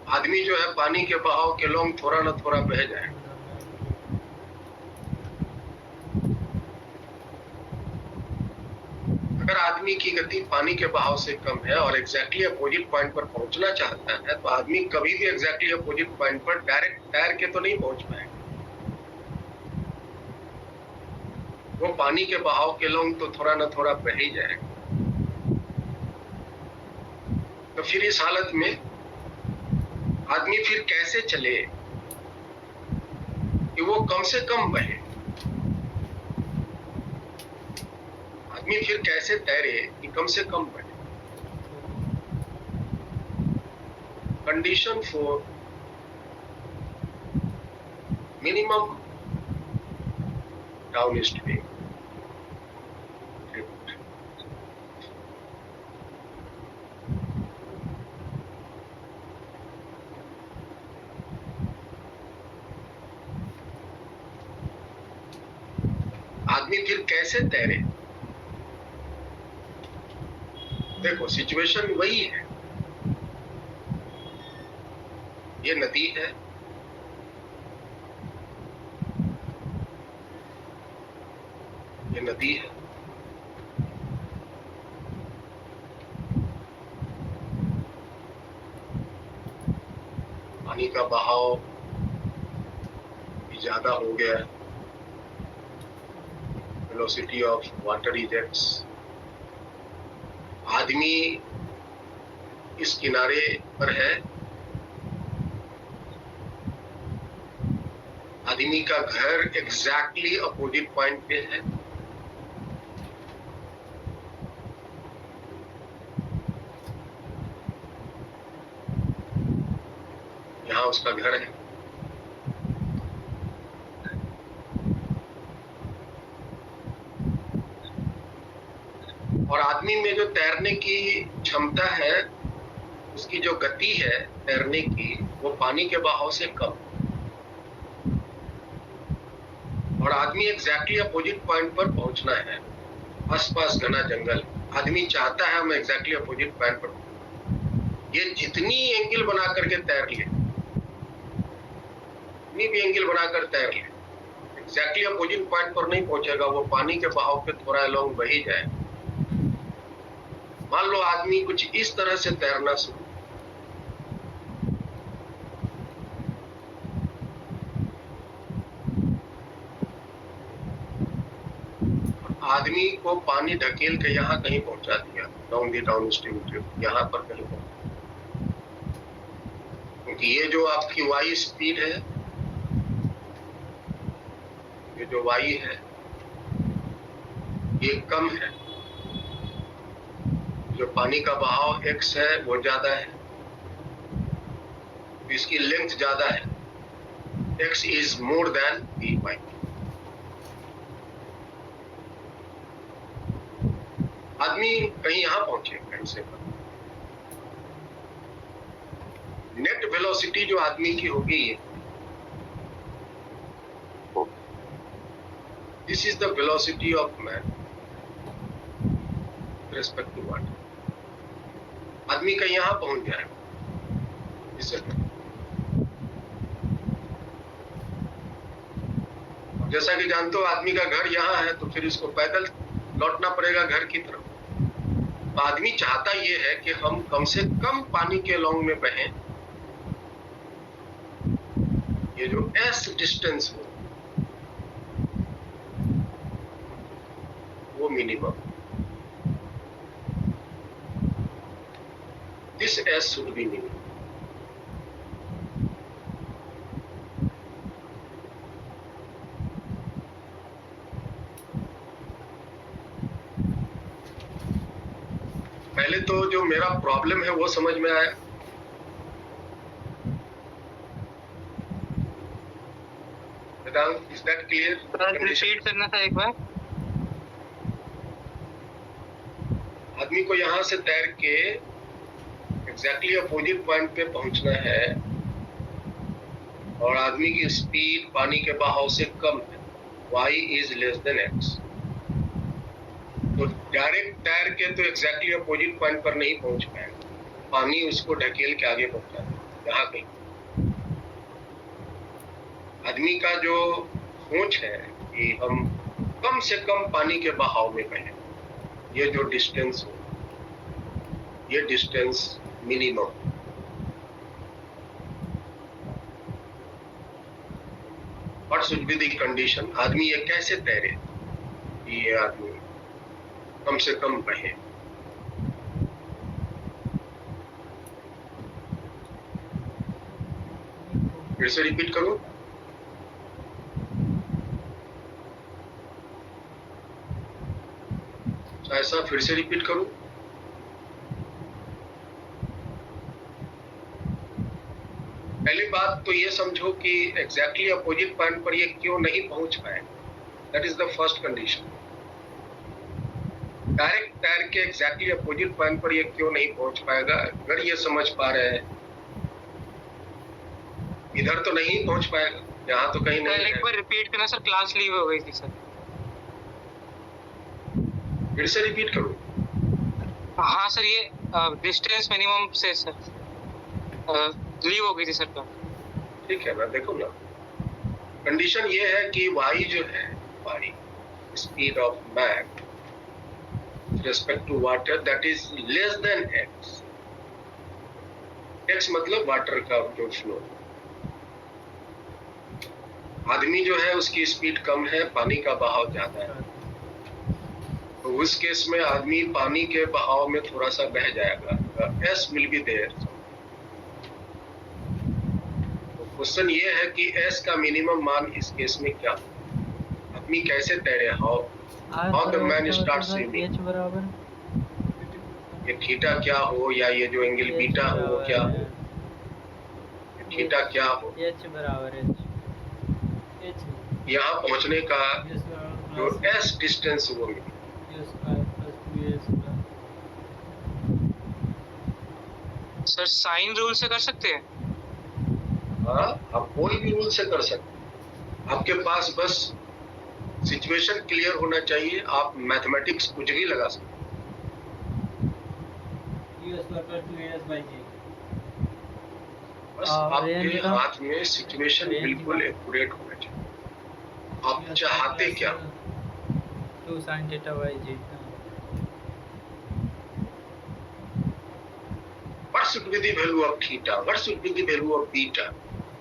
Speaker 1: आदमी जो है पानी के बहाव के लोग थोड़ा ना थोड़ा बह जाए। अगर आदमी की गति पानी के बहाव से कम है और एग्जैक्टली अपोजिट पॉइंट पर पहुंचना चाहता है, तो आदमी कभी भी एग्जैक्टली अपोजिट पॉइंट पर डायरेक्ट तैर के तो नहीं पहुंच पाएगा। वो पानी के बहाव के लोग तो थोड़ा ना थोड़ा बह ही जाएगा। तो फिर इस हालत में आदमी फिर कैसे चले कि वो कम से कम बहे? आदमी फिर कैसे तैरे कि कम से कम बहे? Condition for minimum down stream. आदमी फिर कैसे तैरे? देखो सिचुएशन वही है, ये नदी है, ये नदी है, पानी का बहाव भी ज्यादा हो गया है, velocity of water is x। आदमी इस किनारे पर है, आदमी का घर एग्जैक्टली अपोजिट पॉइंट पे है। उसका घर है। और आदमी में जो तैरने की क्षमता है, उसकी जो गति है तैरने की, वो पानी के बहाव से कम। और आदमी एग्जैक्टली अपोजिट पॉइंट पर पहुंचना है। आसपास घना जंगल, आदमी चाहता है हम एग्जैक्टली अपोजिट पॉइंट पर। ये जितनी एंगल बना करके तैर लिए, जितनी भी एंगल बनाकर तैर लिए, एग्जैक्टली अपोजिट पॉइंट पर नहीं पहुंचेगा। वो पानी के बहाव पे थोड़ा अलोंग बही जाए। मान लो आदमी कुछ इस तरह से तैरना शुरू, आदमी को पानी ढकेल के यहाँ कहीं पहुंचा दिया, डाउन स्ट्रीम ट्यूब, यहाँ पर कहीं पहुंचा। क्योंकि ये जो आपकी वायु स्पीड है, ये जो वायु है, ये कम है। जो पानी का बहाव x है वो ज्यादा है, इसकी लेंथ ज्यादा है। x is more than vy। आदमी कहीं यहां पहुंचे, कहीं से नेट वेलोसिटी जो आदमी की होगी, this is the velocity of man respect to water. आदमी कहीं यहां पहुंच जाएगा इससे। जैसा कि जानते हो आदमी का घर यहाँ है, तो फिर इसको पैदल लौटना पड़ेगा घर की तरफ। तो आदमी चाहता ये है कि हम कम से कम पानी के लॉन्ग में बहें, ये जो एस डिस्टेंस हो वो minimum, this S should be minimum. पहले तो जो मेरा प्रॉब्लम है वो समझ में आया। Is that clear?
Speaker 4: रिपीट करना था एक बार।
Speaker 1: आदमी को यहाँ से तैर के एग्जैक्टली अपोजिट पॉइंट पे पहुंचना है, और आदमी की स्पीड पानी के बहाव से कम है, y is less than x। तो डायरेक्ट तैर के तो एग्जैक्टली अपोजिट पॉइंट पर नहीं पहुंच पाएगा, पानी उसको ढकेल के आगे पहुंचा देगा यहाँ कहीं। आदमी का जो सोच है कि हम कम से कम पानी के बहाव में बहें, ये जो डिस्टेंस हो, ये distance minimum. What should be the condition? आदमी ये कैसे तैरे कि ये आदमी कम से कम बहे? फिर से रिपीट करूं? ऐसा फिर से रिपीट करूं? पहली बात तो ये समझो कि एग्जैक्टली अपोजिट पॉइंट पर ये क्यों नहीं पहुंच पाए। That is the first condition. Direct तैर के एग्जैक्टली अपोजिट पॉइंट पर ये क्यों नहीं पहुंच पाएगा? अगर ये समझ पा रहे हैं इधर तो नहीं पहुंच पाएगा, यहाँ तो कहीं नहीं।
Speaker 4: एक बार रिपीट करना सर, क्लास लीव हो गई थी सर।
Speaker 1: फिर से रिपीट करूं?
Speaker 4: हाँ सर, ये डिस्टेंस मिनिमम से सर लीव हो गई थी सर क्लास।
Speaker 1: ठीक है ना, देखो ना, कंडीशन ये है कि y जो है, y speed of man respect to water, that is less than x। x मतलब वाटर का जो फ्लो। आदमी जो है उसकी स्पीड कम है, पानी का बहाव ज्यादा है, तो उस केस में आदमी पानी के बहाव में थोड़ा सा बह जाएगा। s will be there. Question ये है कि s का मिनिमम मान इस केस में क्या? आदमी कैसे तैरे? How the man start swimming. ये थीटा क्या हो या ये जो एंगल बीटा हो क्या हो, थीटा क्या हो,
Speaker 2: एच बराबर एच एच
Speaker 1: यहाँ पहुंचने का
Speaker 2: यू स्क्वायर
Speaker 1: जो
Speaker 2: प्लस
Speaker 1: एस डिस्टेंस वो मिले।
Speaker 2: U square plus 2a square.
Speaker 4: Sir sine rule से कर सकते हैं?
Speaker 1: हाँ, आप कोई भी रूल से कर सकते हैं, आपके पास बस सिचुएशन क्लियर होना चाहिए, आप मैथमेटिक्स कुछ भी लगा सकते हैं,
Speaker 2: u square plus 2as by J.
Speaker 1: बस
Speaker 2: रेंज
Speaker 1: आपके
Speaker 2: का
Speaker 1: हाथ में सिचुएशन
Speaker 2: रेंज
Speaker 1: बिल्कुल
Speaker 2: का
Speaker 1: एक्यूरेट होना चाहिए। आप चाहते क्या हो?
Speaker 2: 2 sin theta by J.
Speaker 1: What should be the value of theta? What should be the value of beta?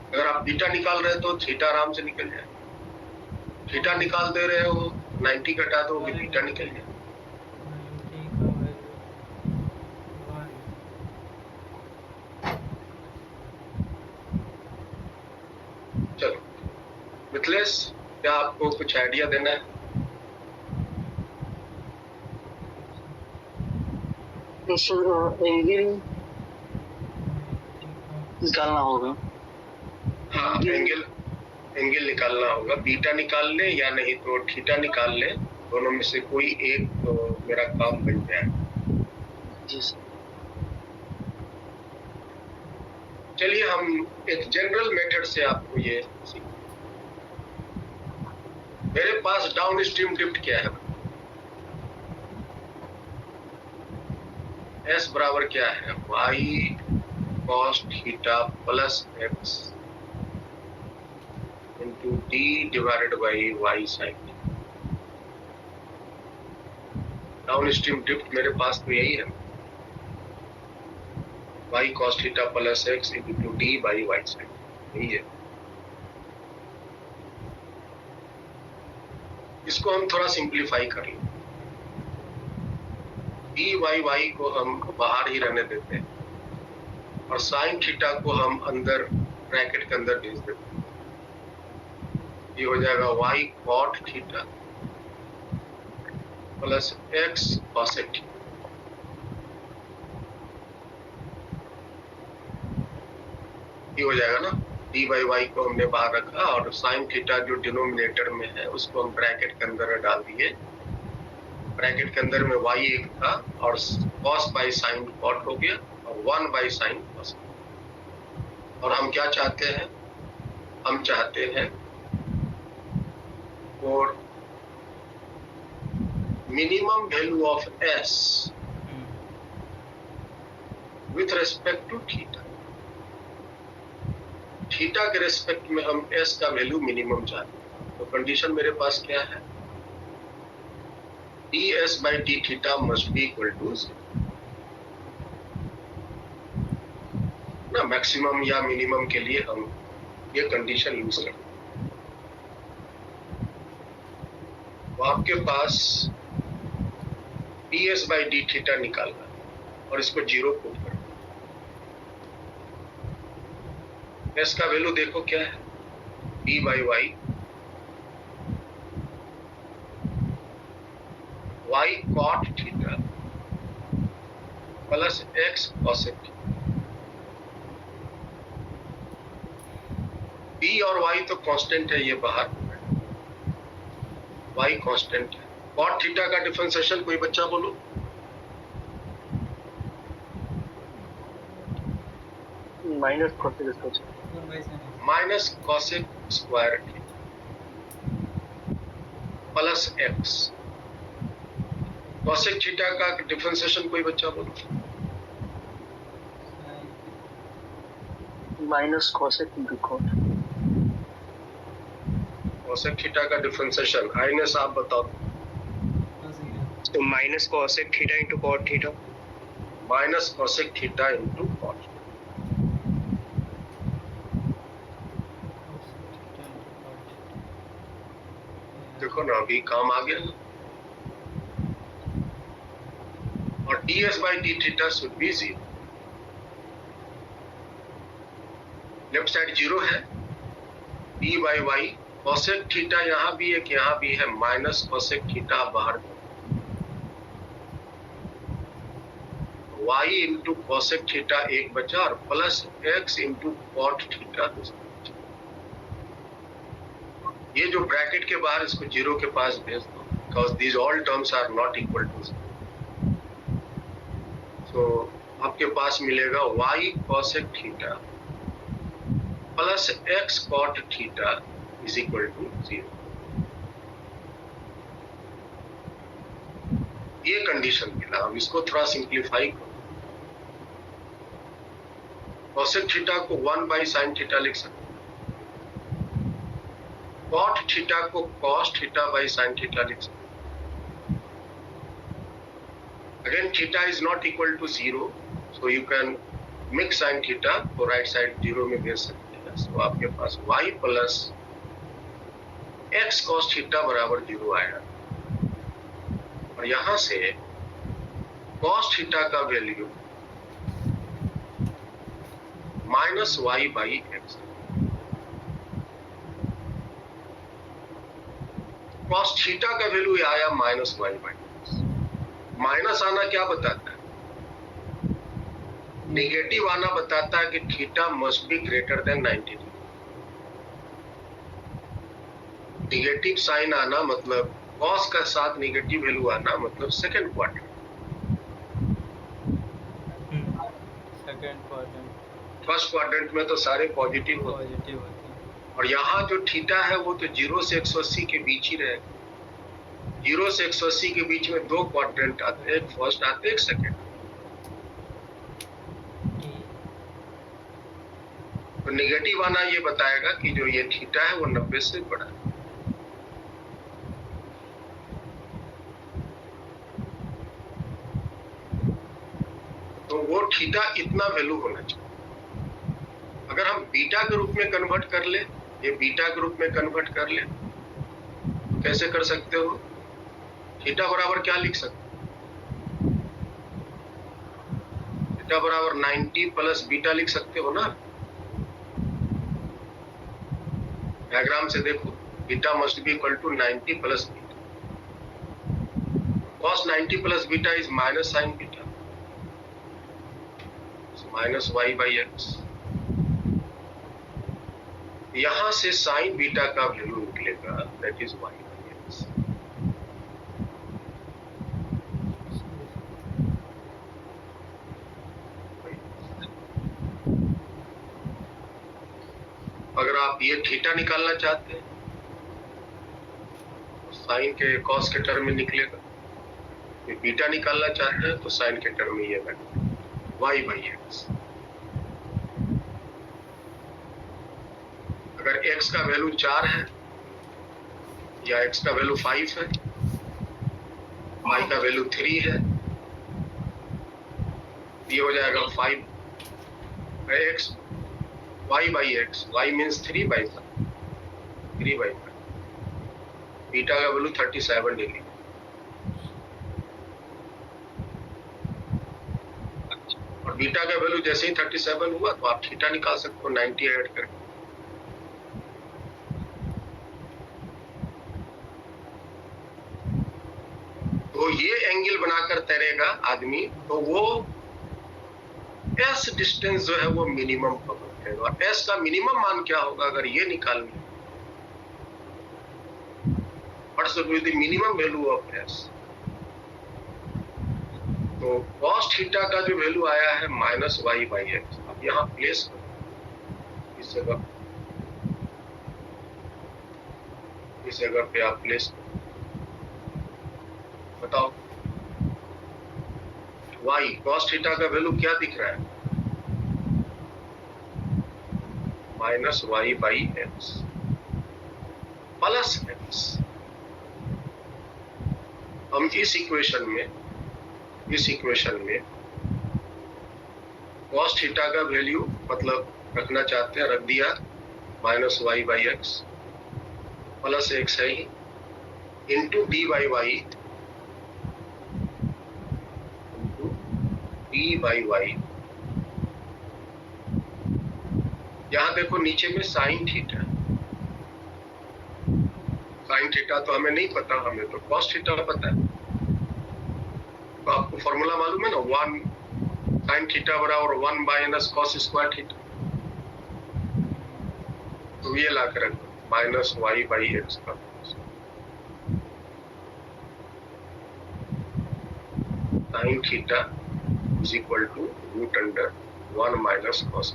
Speaker 1: अगर आप बीटा निकाल रहे हो तो थीटा आराम से निकल जाए। थीटा निकाल दे रहे हो, 90 घटा दो, बीटा निकल जाए।
Speaker 2: 90 का वैल्यू 1।
Speaker 1: चलो मिथलेश, क्या आपको कुछ आइडिया देना है?
Speaker 6: तो सर एंगल निकालना होगा।
Speaker 1: हाँ, एंगल निकालना होगा। बीटा निकाल ले या नहीं तो थीटा निकाल ले, दोनों में से कोई एक तो मेरा काम बन जाए।
Speaker 6: जी सर।
Speaker 1: चलिए हम एक जनरल मेथड से आपको ये सीखें। मेरे पास डाउन स्ट्रीम ड्रिफ्ट क्या है? एस बराबर क्या है? y cos theta plus x into D divided by y sine. Downstream drift मेरे पास तो यही है, y cos theta plus x into D by y sine, यही है। इसको हम थोड़ा सिंप्लीफाई कर लें। डी वाई वाई को हम बाहर ही रहने देते हैं और साइन थीटा को हम अंदर ब्रैकेट के अंदर भेज देते हैं। ये हो जाएगा y cot theta plus x cosec theta. ये हो जाएगा ना, डी बाई वाई को हमने बाहर रखा और साइन थीटा जो डिनोमिनेटर में है उसको हम ब्रैकेट के अंदर डाल दिए। ब्रैकेट के अंदर में y एक था और cos बाई साइन कॉट हो गया और 1 बाई साइन cos। और हम क्या चाहते हैं? हम चाहते हैं और minimum value of s with respect to theta. Theta के रेस्पेक्ट में हम s का वैल्यू मिनिमम चाहते हैं। तो कंडीशन मेरे पास क्या है? ds by d theta must be equal to 0 ना। मैक्सिमम या मिनिमम के लिए हम ये कंडीशन यूज करते हैं। तो आपके पास ds by d theta निकालना और इसको 0 पुट करना। s का वैल्यू देखो क्या है? d by y y cot theta plus x cosec theta. b और y तो कांस्टेंट है, ये बाहर y कांस्टेंट है। cot थीटा का डिफरेंशिएशन कोई बच्चा बोलो?
Speaker 6: Minus cosec square.
Speaker 1: Minus cosec square theta plus x। cosec theta का डिफरेंशिएशन कोई बच्चा बोलो?
Speaker 6: Minus cosec into cot.
Speaker 1: cosec theta का डिफरेंशिएशन आइनेस आप बताओ।
Speaker 5: तो minus cosec theta into cot theta.
Speaker 1: Minus cosec theta into cot। देखो ना, अभी काम आ गया। और ds by d theta should be 0। Left side 0 है। d by y cosec theta यहाँ भी एक, यहाँ भी है, माइनस cosec थीटा बाहर। y इंटू कॉसेक थीटा एक बचा और plus x into cot theta दूसरा बचा। ये जो ब्रैकेट के बाहर इसको जीरो के पास भेज दो, because these all terms are not equal to zero. So आपके पास मिलेगा y cosec theta plus x cot theta is equal to zero. ये कंडीशन मिला। अब इसको थोड़ा सिंप्लीफाई करो। कॉसेक थीटा को 1 बाई साइन थीटा लिख सकते हैं। कॉट थीटा को cos theta by sine theta लिख सकते हैं। Again theta is not equal to zero, so you can mix sine theta को राइट साइड जीरो में भेज सकते हैं। सो आपके पास y plus X cos theta बराबर जीरो आया और यहां से कॉस थीटा का value minus Y by X. Cos theta का वैल्यू आया minus Y by X. Minus आना क्या बताता है? नेगेटिव आना बताता है कि theta must be greater than 90 degree. Negative sine आना मतलब कॉस का साथ नेगेटिव वैल्यू आना मतलब second quadrant.
Speaker 2: Second quadrant.
Speaker 1: First quadrant में तो सारे पॉजिटिव होते हैं
Speaker 2: पॉजिटिव होते हैं।
Speaker 1: और यहाँ जो थीटा है वो तो 0 से 180 के बीच ही रहेगा। 0 से 180 के बीच में दो क्वाड्रेंट आते हैं, एक फर्स्ट आते हैं, एक सेकंड। तो नेगेटिव आना ये बताएगा कि जो ये थीटा है वो 90 से बड़ा है। तो वो थीटा इतना वैल्यू होना चाहिए। अगर हम बीटा के रूप में कन्वर्ट कर ले, ये बीटा के रूप में कन्वर्ट कर ले, तो कैसे कर सकते हो? थीटा बराबर क्या लिख सकते हो? थीटा बराबर 90 प्लस बीटा लिख सकते हो ना। डायग्राम से देखो, beta must be equal to 90 plus beta. Cos 90 plus beta is minus sine beta minus Y by X. यहां से साइन बीटा का वैल्यू निकलेगा, that is Y by X. अगर आप ये थीटा निकालना चाहते हैं तो साइन के कॉस के टर्म में निकलेगा। ये बीटा निकालना चाहते हैं तो साइन के टर्म में ये वैल्यू वाई बाई एक्स। अगर x का वैल्यू 4 है या x का वैल्यू 5 है, y का वैल्यू 3 है, ये हो जाएगा 5 x y by x. y means 3 by 5। Beta का वैल्यू 37 डिग्री। और बीटा का वैल्यू जैसे ही 37 हुआ तो आप थीटा निकाल सकते हो 90 ऐड करके। तो ये एंगल बनाकर तैरेगा आदमी, तो वो एस डिस्टेंस जो है वो मिनिमम कवर करेगा। और एस का मिनिमम मान क्या होगा अगर ये निकालना? What should be the minimum value of S? तो कॉस थीटा का जो वैल्यू आया है माइनस वाई बाई एक्स। अब यहाँ प्लेस करो इस जगह पे आप प्लेस करो। बताओ y cos थीटा का वैल्यू क्या दिख रहा है? Minus Y by x plus X. हम इस इक्वेशन में cos थीटा का वैल्यू मतलब रखना चाहते हैं, रख दिया minus Y by x plus x है ही into D by y by y. यहां देखो नीचे में साइन थीटा। साइन थीटा तो हमें नहीं पता, हमें तो कॉस थीटा पता है। तो आपको फॉर्मूला मालूम है ना, 1 साइन थीटा बराबर 1 माइनस कॉस स्क्वायर थीटा, तो ये ला कर रखो माइनस वाई बाई एक्स का sine theta is equal to root under 1 minus cos.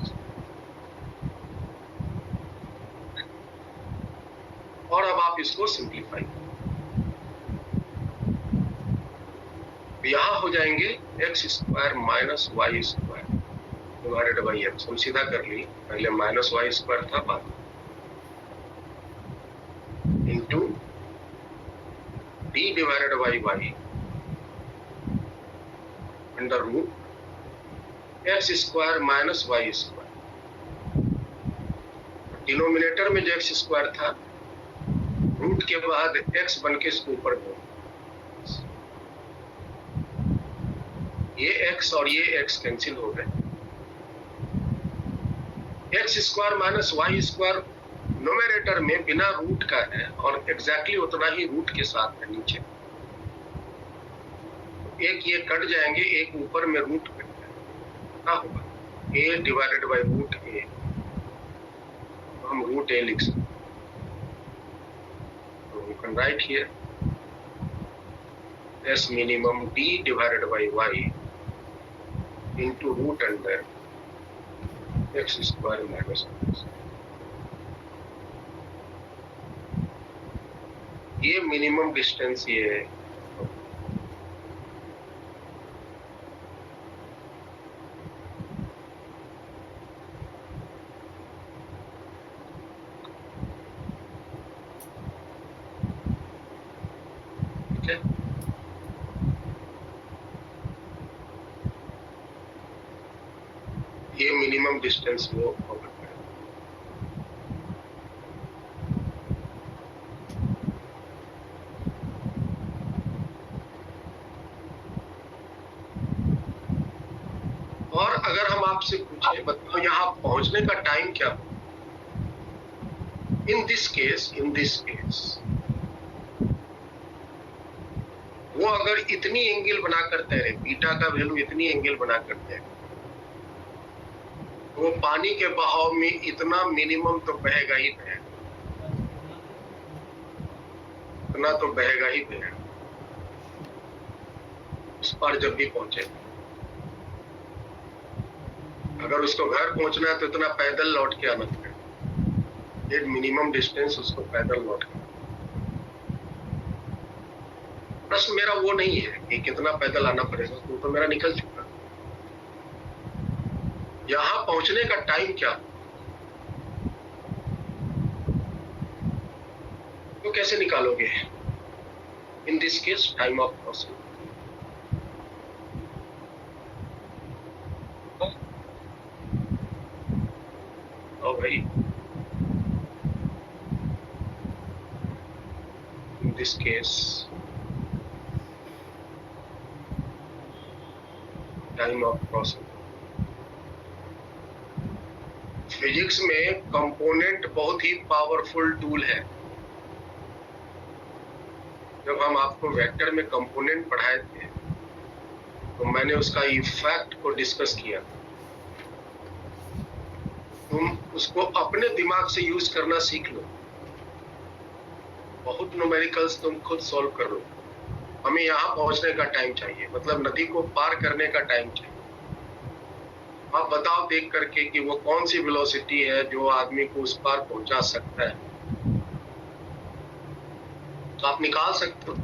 Speaker 1: और अब आप इसको सिंप्लीफाई, यहां हो जाएंगे X square minus Y square divided by X. हम सीधा कर लिए, पहले माइनस वाई स्क्वायर था, बाद into D divided by Y under root X square minus Y square. Denominator में जो एक्स स्क्वायर था, रूट के बाद एक्स बन के इसके ऊपर गया, ये एक्स और ये एक्स कैंसिल हो गए। X square minus Y square numerator में बिना रूट का है और एग्जैक्टली उतना ही रूट के साथ है नीचे। एक ये कट जाएंगे, एक ऊपर में रूट कट जाएगा, क्या होगा A divided by root A, हम रूट ए लिख सकते, तो you can write here S minimum D divided by Y into root under x square minus x। ये मिनिमम डिस्टेंस ये है, ठीक है। ये मिनिमम डिस्टेंस वो कवर करेगा। और अगर हम आपसे पूछे बताओ यहाँ पहुंचने का टाइम क्या हो, इन दिस केस वो अगर इतनी एंगल बना कर तैरे, बीटा का वैल्यू इतनी एंगल बना कर तैरे, वो पानी के बहाव में इतना मिनिमम तो बहेगा ही बहेगा, इतना तो बहेगा ही बहेगा उस पर जब भी पहुंचे। अगर उसको घर पहुंचना है तो इतना पैदल लौट के आना पड़ेगा, एक मिनिमम डिस्टेंस उसको पैदल लौट के। प्रश्न मेरा वो नहीं है कि कितना पैदल आना पड़ेगा, तो मेरा निकल चुका। यहां पहुंचने का टाइम क्या, तो कैसे निकालोगे? In this case time of crossing. ओ भाई, in this case time of crossing. Physics में कंपोनेंट बहुत ही पावरफुल टूल है। जब हम आपको वेक्टर में कंपोनेंट पढ़ाए थे तो मैंने उसका इफेक्ट को डिस्कस किया। तुम उसको अपने दिमाग से यूज करना सीख लो, बहुत न्यूमेरिकल्स तुम खुद सॉल्व कर लो। हमें यहाँ पहुंचने का टाइम चाहिए, मतलब नदी को पार करने का टाइम चाहिए। आप बताओ देख करके कि वो कौन सी वेलोसिटी है जो आदमी को उस पार पहुंचा सकता है, तो आप निकाल सकते हो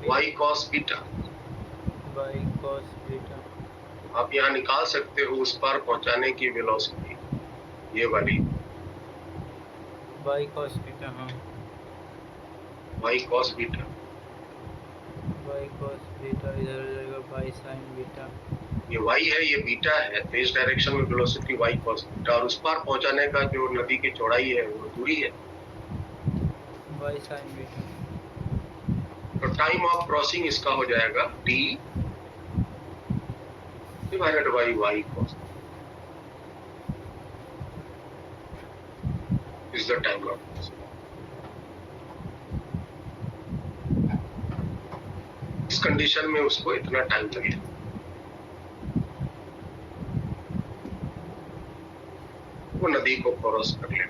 Speaker 1: y cos beta.
Speaker 2: y cos beta,
Speaker 1: आप यहाँ निकाल सकते हो उस पार पहुंचाने की वेलोसिटी, ये वाली
Speaker 2: y cos बीटा, हाँ
Speaker 1: y cos beta.
Speaker 2: y cos beta इधर हो जाएगा y sin बीटा।
Speaker 1: ये y है, ये बीटा है, तो इस डायरेक्शन में वेलोसिटी y cos बीटा, और उस पार पहुंचाने का जो नदी की चौड़ाई है वो दूरी है
Speaker 2: y sin बीटा।
Speaker 1: तो टाइम ऑफ क्रॉसिंग इसका हो जाएगा d divided by y cos is the time of crossing. इस कंडीशन में उसको इतना टाइम लगेगा। वो नदी को क्रॉस कर ले।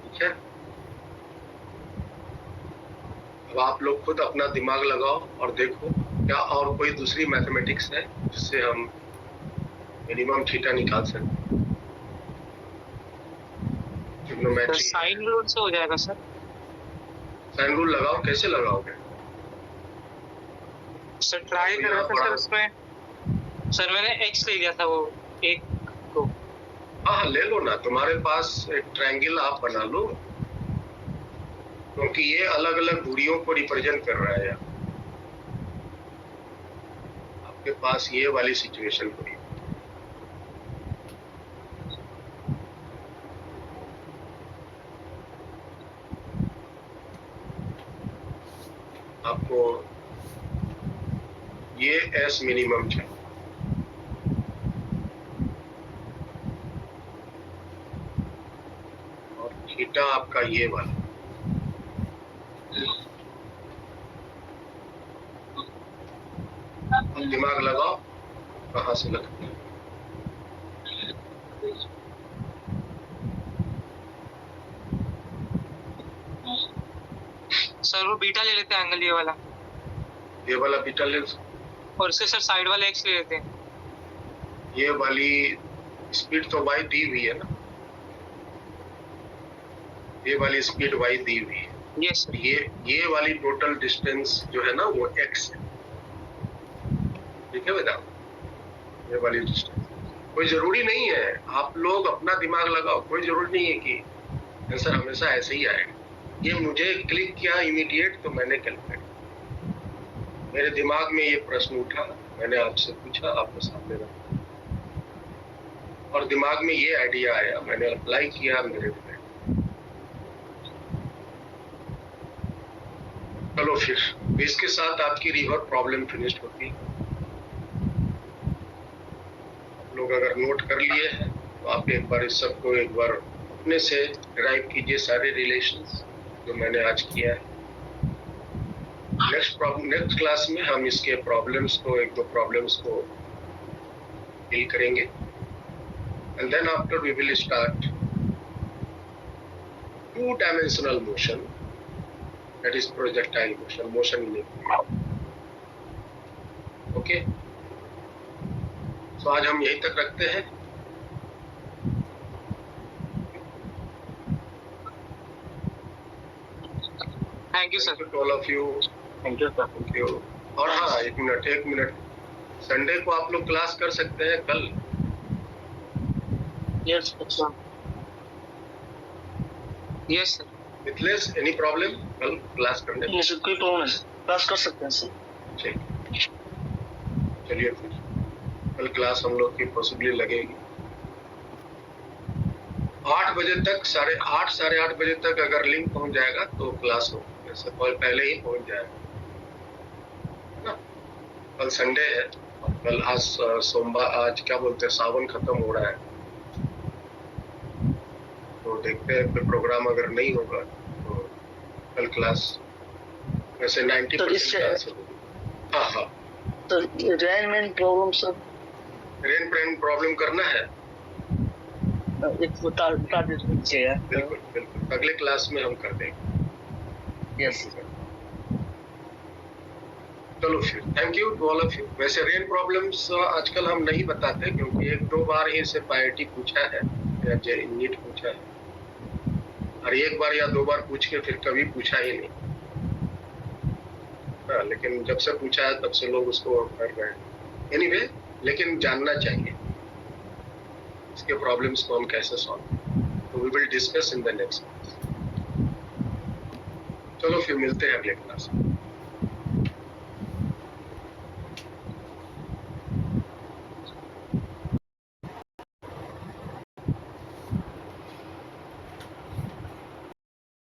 Speaker 1: ठीक है, अब आप लोग खुद अपना दिमाग लगाओ और देखो क्या और कोई दूसरी मैथमेटिक्स है जिससे हम मिनिमम थीटा निकाल सकते। ट्रिग्नोमेट्री
Speaker 4: साइन रूल से हो जाएगा सर।
Speaker 1: साइन रूल लगाओ, कैसे लगाओगे?
Speaker 4: सर ट्राई कर रहा था सर, उसमें सर मैंने एक्स ले लिया था वो एक को।
Speaker 1: हाँ ले लो ना, तुम्हारे पास एक ट्रायंगल आप बना लो, क्योंकि ये अलग अलग दूरियों को रिप्रेजेंट कर रहा है। आपके पास ये वाली सिचुएशन हुई, आपको ये एस मिनिमम चाहिए, और थीटा आपका ये वाला। दिमाग लगाओ कहाँ से लगता है।
Speaker 4: सर वो बीटा ले लेते हैं एंगल ये वाला,
Speaker 1: ये वाला बीटा ले,
Speaker 4: और इससे सर साइड वाला एक्स ले लेते हैं।
Speaker 1: ये वाली स्पीड तो y दी हुई है ना, ये वाली स्पीड y दी हुई है।
Speaker 4: Yes sir.
Speaker 1: ये वाली टोटल डिस्टेंस जो है ना वो x है। ठीक है बेटा, ये वाली डिस्टेंस कोई जरूरी नहीं है, आप लोग अपना दिमाग लगाओ, कोई जरूरी नहीं है कि आंसर हमेशा ऐसे ही आएगा। ये मुझे क्लिक किया इमीडिएट तो मैंने कैलकुलेट, मेरे दिमाग में ये प्रश्न उठा, मैंने आपसे पूछा, आपके सामने रखा, और दिमाग में ये आइडिया आया, मैंने अप्लाई किया मेरे पे। चलो फिर इसके साथ आपकी रिवर प्रॉब्लम फिनिश्ड होती है। आप लोग अगर नोट कर लिए हैं तो आप एक बार इस सबको एक बार अपने से ड्राइव कीजिए, सारे रिलेशंस जो मैंने आज किया है। नेक्स्ट क्लास में हम इसके प्रॉब्लम्स को, एक दो प्रॉब्लम्स को डील करेंगे, and then after we will start 2-dimensional motion, that is projectile motion, motion in a fluid. Okay, तो आज हम यहीं तक रखते हैं।
Speaker 4: Thank you sir.
Speaker 1: All of you,
Speaker 6: thank you sir.
Speaker 1: Thank you. और हाँ, एक मिनट, संडे को आप लोग क्लास कर सकते हैं कल?
Speaker 6: Yes sir.
Speaker 4: Yes sir.
Speaker 1: Mithlesh, any problem कल क्लास करने में?
Speaker 6: नहीं सर, कोई प्रॉब्लम नहीं, क्लास कर सकते हैं सर।
Speaker 1: ठीक, चलिए फिर कल क्लास हम लोग की पॉसिबली लगेगी 8 बजे तक, 8:30 साढ़े 8 बजे तक अगर लिंक पहुंच जाएगा तो क्लास हो, वैसे पहले ही पहुंच जाएगा, है ना? कल संडे है, कल आज सोमवार, आज क्या बोलते हैं, सावन खत्म हो रहा है, तो देखते हैं फिर प्रोग्राम अगर नहीं होगा तो कल क्लास वैसे 90% क्लास होगी। हाँ,
Speaker 6: तो rain problem sir,
Speaker 1: rain problem करना है,
Speaker 6: एक बता दीजिए।
Speaker 1: बिल्कुल, अगले क्लास में हम कर देंगे।
Speaker 6: यस।
Speaker 1: चलो फिर, thank you to all of you. वैसे रेन प्रॉब्लम्स आजकल हम नहीं बताते क्योंकि 1-2 बार ही सिर्फ IIT पूछा है या नीट पूछा है, और 1 बार या 2 बार पूछ के फिर कभी पूछा ही नहीं। हाँ, लेकिन जब से पूछा है तब से लोग उसको कर रहे हैं। एनीवे, लेकिन जानना चाहिए इसके प्रॉब्लम्स को हम कैसे सॉल्व करें, तो we will discuss in the next class. चलो फिर मिलते हैं अगले क्लास में।